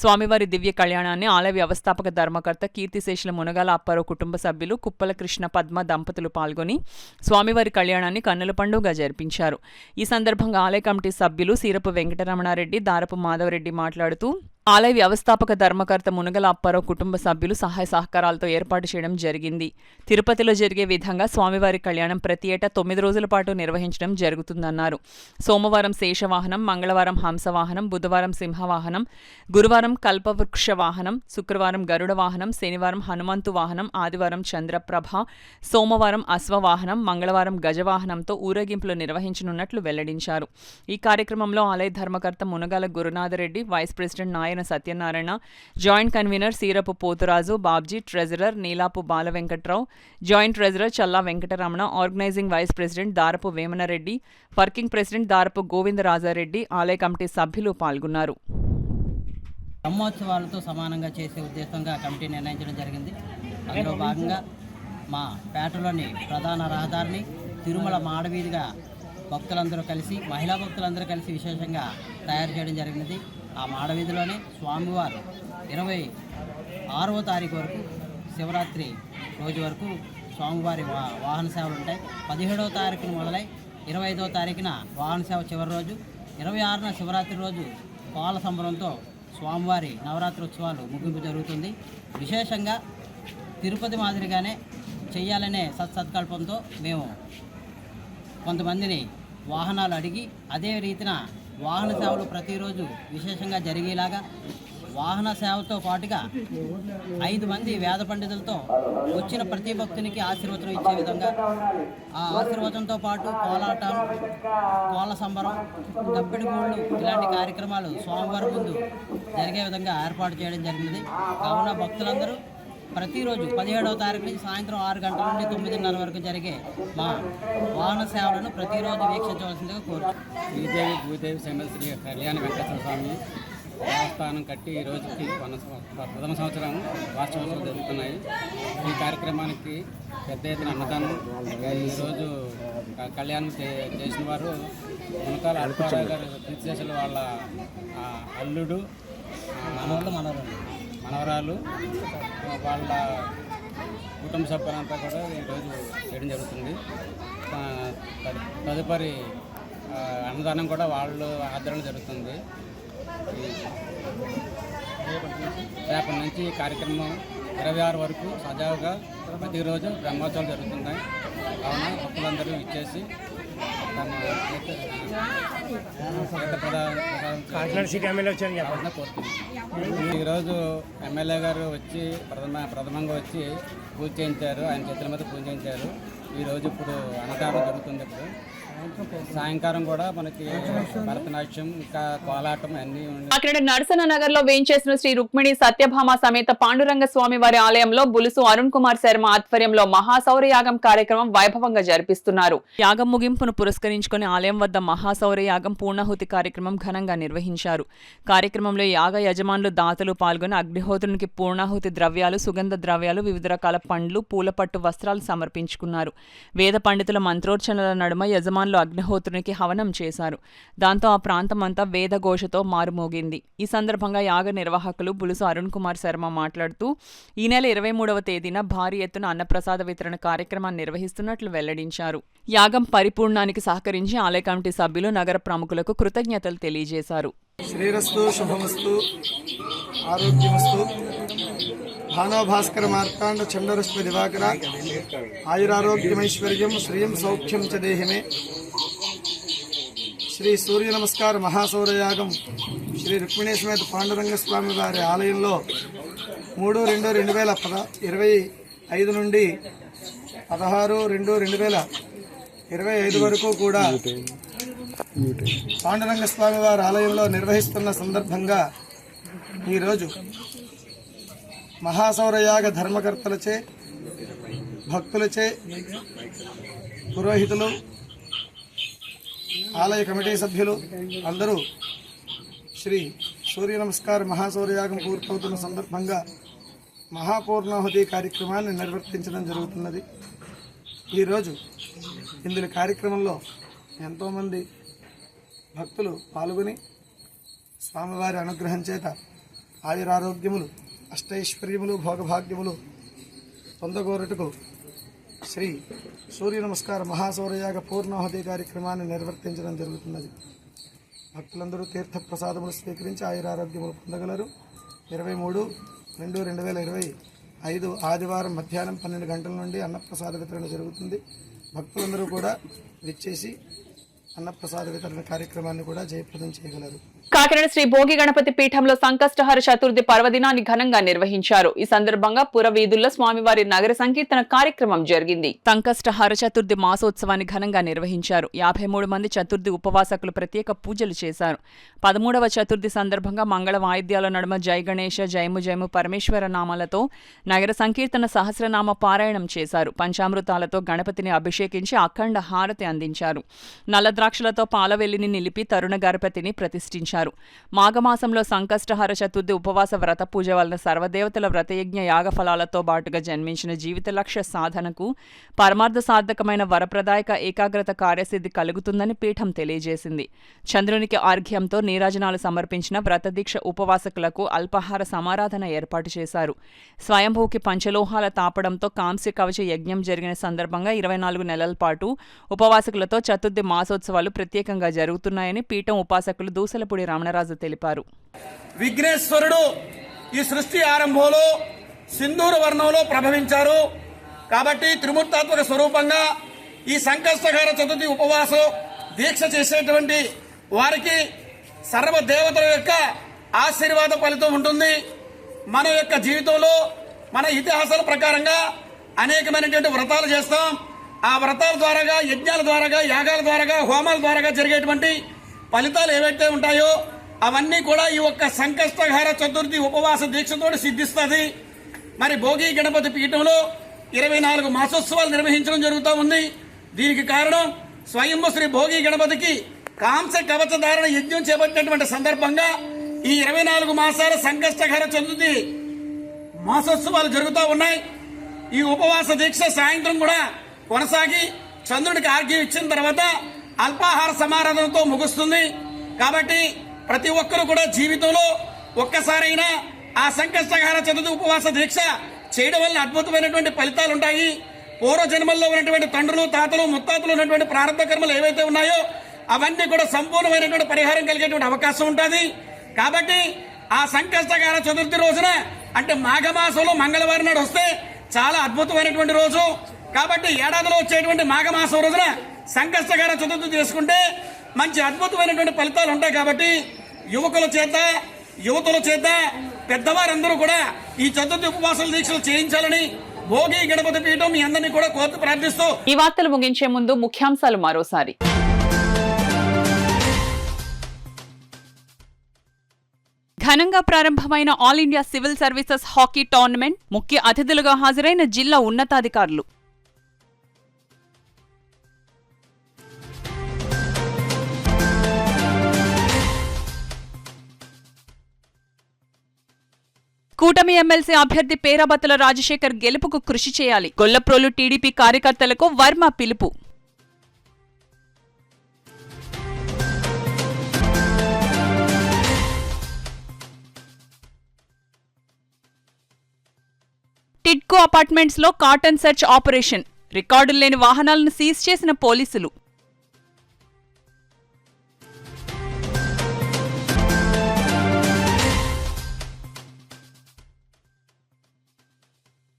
స్వామివారి దివ్య కళ్యాణాన్ని ఆలయ వ్యవస్థాపక ధర్మకర్త కీర్తిశేషుల మునగాల అప్పారావు కుటుంబ సభ్యులు కుప్పల కృష్ణ పద్మ దంపతులు పాల్గొని స్వామివారి కళ్యాణాన్ని కన్నుల పండుగగా జరిపించారు. ఈ సందర్భంగా ఆలయ కమిటీ సభ్యులు సీరపు వెంకటరమణారెడ్డి, దారపు మాధవరెడ్డి మాట్లాడుతూ ఆలయ వ్యవస్థాపక ధర్మకర్త మునగల అప్పారావు కుటుంబ సభ్యులు సహాయ సహకారాలతో ఏర్పాటు చేయడం జరిగింది. తిరుపతిలో జరిగే విధంగా స్వామివారి కళ్యాణం ప్రతి ఏటా 9 రోజుల పాటు నిర్వహించడం జరుగుతుందన్నారు. సోమవారం శేషవాహనం, మంగళవారం హంసవాహనం, బుధవారం సింహవాహనం, గురువారం కల్పవృక్ష వాహనం, శుక్రవారం గరుడ వాహనం, శనివారం హనుమంతు వాహనం, ఆదివారం చంద్రప్రభ, సోమవారం అశ్వవాహనం, మంగళవారం గజవాహనంతో ఊరేగింపులు నిర్వహించనున్నట్లు వెల్లడించారు. ఈ కార్యక్రమంలో ఆలయ ధర్మకర్త మునగాల గురునాథరెడ్డి, వైస్ ప్రెసిడెంట్ నాయన Satyanarayana, joint convener సీరపు Poturaju, Babji, treasurer Neelapu బాల వెంకట్రావు, జాయింట్ ట్రెజరర్ చల్లా వెంకటరమణ, ఆర్గనైజింగ్ వైస్ ప్రెసిడెంట్ దారపు వేమనరెడ్డి, వర్కింగ్ ప్రెసిడెంట్ దారపు గోవిందరాజారెడ్డి, ఆలయ కమిటీ సభ్యులు పాల్గొన్నారు. బ్రహ్మోత్సవాలతో సమానంగా చేసే ఉద్దేశంగా కమిటీ నిర్ణయించడం జరిగింది. అందులో భాగంగా మా పేటలోని ప్రధాన రహదారిని తిరుమల మాడవీధిగా భక్తులందరూ కలిసి, మహిళా భక్తులందరూ కలిసి విశేషంగా తయారు చేయడం జరిగినది. ఆ మాడవీధిలోనే స్వామివారు 26వ తారీఖు వరకు శివరాత్రి రోజు వరకు స్వామివారి వాహన సేవలు ఉంటాయి. 17వ తారీఖున మొదలై 25వ తారీఖున వాహన సేవ చివరి రోజు, 26న శివరాత్రి రోజు పాల సంబరంతో స్వామివారి నవరాత్రి ఉత్సవాలు ముగింపు జరుగుతుంది. విశేషంగా తిరుపతి మాదిరిగానే చెయ్యాలనే సత్సంకల్పంతో మేము కొంతమందిని వాహనాలు అడిగి అదే రీతిన వాహన సేవలు ప్రతిరోజు విశేషంగా జరిగేలాగా వాహన సేవతో పాటుగా 5 మంది వేద పండితులతో వచ్చిన ప్రతి భక్తునికి ఆశీర్వచనం ఇచ్చే విధంగా ఆ ఆశీర్వచనంతో పాటు కోలాటం, కోళ్ళ సంబరం, దప్పిడి గూళ్ళు ఇలాంటి కార్యక్రమాలు స్వామివారి ముందు జరిగే విధంగా ఏర్పాటు చేయడం జరిగింది. కావున భక్తులందరూ ప్రతిరోజు 17వ తారీఖు నుంచి సాయంత్రం 6 గంటల నుండి 9:30 వరకు జరిగే మా వాహన సేవలను ప్రతిరోజు వీక్షించవలసిందిగా కోరుతున్నాను. శ్రీదేవి భూదేవి సమేత శ్రీ కళ్యాణ వెంకటేశ్వర స్వామి దేవస్థానం కట్టి ఈ రోజుకి ప్రథమ సంవత్సరం వార్షికోత్సవాలు జరుగుతున్నాయి. ఈ కార్యక్రమానికి పెద్ద ఎత్తున అన్నదానం ఈరోజు కళ్యాణం చేసిన వారు మునకాల అల్పారావు గారు ప్రిన్సెస్లు వాళ్ళ అల్లుడు మనవరాలు వాళ్ళ కుటుంబ సభ్యులంతా కూడా ఈరోజు చేయడం జరుగుతుంది. తదుపరి అన్నదానం కూడా వాళ్ళు ఆధ్వర్యంలో జరుగుతుంది. రేపటి నుంచి కార్యక్రమం 26 వరకు సజావుగా ప్రతిరోజు బ్రహ్మోత్సవాలు జరుగుతున్నాయి. కావున భక్తులందరూ ఇచ్చేసి ఈరోజు ఎమ్మెల్యే గారు వచ్చి ప్రథమంగా వచ్చి పూజ చేయించారు. ఆయన చేతుల మీద పూజ చేయించారు. ఈరోజు ఇప్పుడు అన్నదానం జరుగుతుంది. ఇప్పుడు సాయంకాలం కూడా మనకి భరతనాట్యం, ఇంకా కోలాటం అన్ని అక్కడ నరసన నగర్ లో వేయించేసిన శ్రీ రుక్మిణి సత్యభామ సమేత పాండురంగ స్వామి వారి ఆలయంలో బులుసు అరుణ్ కుమార్ శర్మ ఆధ్వర్యంలో మహాసౌరయాగం కార్యక్రమం వైభవంగా జరిపిస్తున్నారు. యాగం ముగింపును పురస్కరించుకుని ఆలయం వద్ద మహాసౌరయాగం పూర్ణాహుతి కార్యక్రమం ఘనంగా నిర్వహించారు. కార్యక్రమంలో యాగ యజమానులు, దాతలు పాల్గొని అగ్నిహోత్రునికి పూర్ణాహుతి ద్రవ్యాలు, సుగంధ ద్రవ్యాలు, వివిధ రకాల పండ్లు, పూలపట్టు వస్త్రాలు సమర్పించుకున్నారు. వేద పండితుల మంత్రోచ్చరణల నడుమ యజమానులు అగ్నిహోత్రునికి హవనం చేశారు. దాంతో ఆ ప్రాంతమంతా వేదఘోషతో మారుమోగింది. ఈ సందర్భంగా యాగ నిర్వాహకులు బులుసు అరుణ్ కుమార్ శర్మ మాట్లాడుతూ ఈ నెల 23వ తేదీన భారీ ఎత్తున అన్నప్రసాద వితరణ కార్యక్రమాన్ని నిర్వహిస్తున్నట్లు వెల్లడించారు. యాగం పరిపూర్ణానికి సహకరించి ఆలయ కమిటీ సభ్యులు, నగర ప్రముఖులకు కృతజ్ఞతలు తెలియజేశారు. శ్రీరస్తు, శుభమస్తు, ఆరోగ్యమస్తు. భానోభాస్కర మార్తాండ చండరస్వ దివాకర ఆయురారోగ్యమైశ్వర్యం శ్రియం సౌఖ్యం చ దేహిమే. శ్రీ సూర్య నమస్కార మహాసౌరయాగం శ్రీ రుక్మిణీ సమేత పాండురంగ స్వామి వారి ఆలయంలో 3/2/2025 నుండి 16/2/2025 వరకు కూడా పాండురంగ స్వామి వారి ఆలయంలో నిర్వహిస్తున్న సందర్భంగా ఈరోజు మహాసౌరయాగ ధర్మకర్తలచే, భక్తులచే, పురోహితులు, ఆలయ కమిటీ సభ్యులు అందరూ శ్రీ సూర్య నమస్కార మహాసౌరయాగం పూర్తవుతున్న సందర్భంగా మహాపూర్ణాహుతి కార్యక్రమాన్ని నిర్వర్తించడం జరుగుతున్నది. ఈరోజు ఇందులో కార్యక్రమంలో ఎంతోమంది భక్తులు పాల్గొని స్వామివారి అనుగ్రహం చేత ఆయురారోగ్యములు, అష్టైశ్వర్యములు, భోగభాగ్యములు పొందగోరటకు శ్రీ సూర్య నమస్కార మహాసౌరయాగ పూర్ణాహుతి కార్యక్రమాన్ని నిర్వర్తించడం జరుగుతున్నది. భక్తులందరూ తీర్థ ప్రసాదములు స్వీకరించి ఆయురారోగ్యములు పొందగలరు. 23/2/2025 ఆదివారం మధ్యాహ్నం 12 గంటల నుండి అన్నప్రసాద వితరణ జరుగుతుంది. భక్తులందరూ కూడా విచ్చేసి అన్నప్రసాద వితరణ కార్యక్రమాన్ని కూడా జయప్రదం చేయగలరు. కాకినాడ శ్రీ భోగి గణపతి పీఠంలో సంకష్టహర చతుర్థి పర్వదినాన్ని ఘనంగా నిర్వహించారు. ఈ సందర్భంగా పుర వీధుల్లో స్వామివారి నగర సంకీర్తన కార్యక్రమం జరిగింది. సంకష్టహర చతుర్థి మాసోత్సవాన్ని ఘనంగా నిర్వహించారు. 53 మంది చతుర్థి ఉపవాసకులు ప్రత్యేక పూజలు చేశారు. 13వ చతుర్థి సందర్భంగా మంగళ వాయిద్యాల నడుమ జై గణేశ, జయము జయము పరమేశ్వర నామాలతో నగర సంకీర్తన సహస్రనామ పారాయణం చేశారు. పంచామృతాలతో గణపతిని అభిషేకించి అఖండ హారతి అందించారు. నల్లద్రాక్షలతో పాలవెల్లిని నిలిపి తరుణ గణపతిని ప్రతిష్ఠించారు. మాఘమాసంలో సంకష్టహర చతుర్థి ఉపవాస వ్రత పూజ వలన సర్వదేవతల వ్రతయజ్ఞ యాగ ఫలాలతో బాటుగా జన్మించిన జీవిత లక్ష్య సాధనకు పరమార్థ సాధకమైన వరప్రదాయక ఏకాగ్రత కార్యసిద్ధి కలుగుతుందని పీఠం తెలియజేసింది. చంద్రునికి ఆర్ఘ్యంతో నీరాజనాలు సమర్పించిన వ్రతదీక్ష ఉపవాసకులకు అల్పాహార సమారాధన ఏర్పాటు చేశారు. స్వయంభూకి పంచలోహాల తాపడంతో కాంస్య కవచ యజ్ఞం జరిగిన సందర్భంగా 24 నెలల పాటు ఉపవాసకులతో చతుర్థి మాసోత్సవాలు ప్రత్యేకంగా జరుగుతున్నాయని పీఠం ఉపాసకులు దూసలపూడి రమణరాజు తెలిపారు. విఘ్నేశ్వరుడు ఈ సృష్టి ఆరంభంలో సింధూర వర్ణంలో ప్రభవించారు. కాబట్టి త్రిమూర్తాత్మక స్వరూపంగా ఈ సంకష్టహర చతుర్థి ఉపవాసం దీక్ష చేసేటువంటి వారికి సర్వ దేవతల యొక్క ఆశీర్వాద ఫలితం ఉంటుంది. మన యొక్క జీవితంలో మన ఇతిహాసాల ప్రకారంగా అనేకమైనటువంటి వ్రతాలు చేస్తాం. ఆ వ్రతాల ద్వారాగా, యజ్ఞాల ద్వారాగా, యాగాల ద్వారాగా, హోమాల ద్వారాగా జరిగేటువంటి ఫలితాలు ఏవైతే ఉంటాయో అవన్నీ కూడా ఈ ఒక్క సంకష్టహార చతుర్థి ఉపవాస దీక్షతో సిద్ధిస్తుంది. మరి భోగి గణపతి పీఠంలో 24 మాసోత్సవాలు నిర్వహించడం జరుగుతూ ఉంది. దీనికి కారణం స్వయంభూ శ్రీ భోగి గణపతికి కాంస కవచధారణ యజ్ఞం చేపట్టినటువంటి సందర్భంగా ఈ 24 మాసాల సంకష్టహార చతుర్థి మాసోత్సవాలు జరుగుతూ ఉన్నాయి. ఈ ఉపవాస దీక్ష సాయంత్రం కూడా కొనసాగి చంద్రుడికి ఆర్ఘ్యం ఇచ్చిన తర్వాత అల్పాహార సమారాధనతో ముగుస్తుంది. కాబట్టి ప్రతి ఒక్కరూ కూడా జీవితంలో ఒక్కసారైనా ఆ సంకష్టహార చతుర్థి ఉపవాస దీక్ష చేయడం వల్ల అద్భుతమైనటువంటి ఫలితాలు ఉంటాయి. పూర్వజన్మల్లో ఉన్నటువంటి తండ్రులు, తాతలు, ముత్తాతలు ఉన్నటువంటి ప్రారంభ కర్మలు ఏవైతే ఉన్నాయో అవన్నీ కూడా సంపూర్ణమైనటువంటి పరిహారం కలిగేటువంటి అవకాశం ఉంటుంది. కాబట్టి ఆ సంకష్టహార చతుర్థి రోజున అంటే మాఘమాసంలో మంగళవారం నాడు వస్తే చాలా అద్భుతమైనటువంటి రోజు. కాబట్టి ఏడాదిలో వచ్చేటువంటి మాఘమాసం రోజున సంకష్టహార చతుర్థి చేసుకుంటే మంచి అద్భుతమైనటువంటి ఫలితాలు ఉంటాయి. కాబట్టి యువతుల చేత పెద్దవారందరూ కూడా ఈ చతుర్థి ఉపవాసాల దీక్షలు చేయించాలని భోగి గణపతి పీఠం మీ అందరినీ కూడా కోరుతూ ప్రార్థిస్తూ ఈ వార్తలు ముగించే ముందు ముఖ్యాంశాలు మరోసారి. ఘనంగా ప్రారంభమైన all India civil services hockey tournament ముఖ్య అతిథులుగా హాజరైన జిల్లా ఉన్నతాధికారులు. కూటమి ఎమ్మెల్సీ అభ్యర్థి పేరాబత్తుల రాజశేఖర్ గెలుపుకు కృషి చేయాలి. గొల్లప్రోలు టీడీపీ కార్యకర్తలకు వర్మ పిలుపు. టిడ్కో అపార్ట్మెంట్స్ లో కాటన్ సెర్చ్ ఆపరేషన్. రికార్డులు లేని వాహనాలను సీజ్ చేసిన పోలీసులు.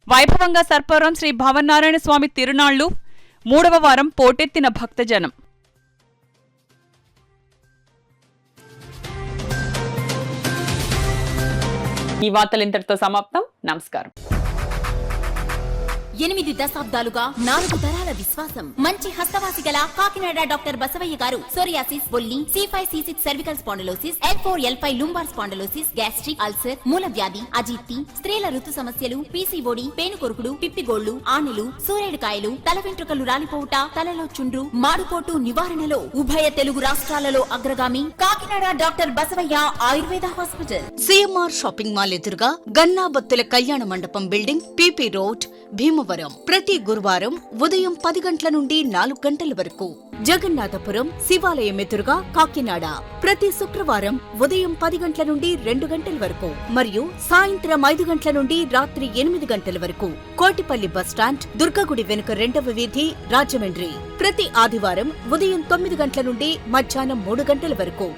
వైభవంగా సర్పవరం శ్రీ భవనారాయణ స్వామి తిరునాళ్లు 3వ వారం పోటెత్తిన భక్తజనం. ఈ వార్తలు ఇంతటితో సమాప్తం. నమస్కారం. 8 దశాబ్దాలుగా 4 తరాల విశ్వాసం. మంచి హస్తవాసి గల కాకినాడ డాక్టర్ బసవయ్య గారు సోరియాసిస్, బొల్లి, C5, C6 cervical spondylosis, L4, L5 lumbar spondylosis, gastric, ulcer, మూల వ్యాధి, అజీర్తి, స్త్రీల ఋతు సమస్యలు, PCOD, పేనుకొరుకుడు, పిప్పిగోళ్లు, ఆనెలు, సూరేడుకాయలు, తల వెంట్రుకలు రాలిపోవుట, తలలో చుండ్రు, మాడుకోటు నివారణలో ఉభయ తెలుగు రాష్ట్రాలలో అగ్రగామి Kakinada doctor Basavaiah Ayurveda hospital. CMR shopping mall ఎదురుగా గన్నాబత్తుల కళ్యాణ మండపం బిల్డింగ్, PP రోడ్, భీమవరం. ప్రతి గురువారం ఉదయం 10 గంటల నుండి 4 గంటల వరకు. జగన్నాథపురం శివాలయం ఎదురుగా కాకినాడ ప్రతి శుక్రవారం ఉదయం 10 గంటల నుండి 2 గంటల వరకు మరియు సాయంత్రం 5 గంటల నుండి రాత్రి 8 గంటల వరకు. కోటిపల్లి బస్టాండ్, దుర్గగుడి వెనుక 2వ వీధి, రాజమండ్రి ప్రతి ఆదివారం ఉదయం 9 గంటల నుండి మధ్యాహ్నం 3 గంటల వరకు.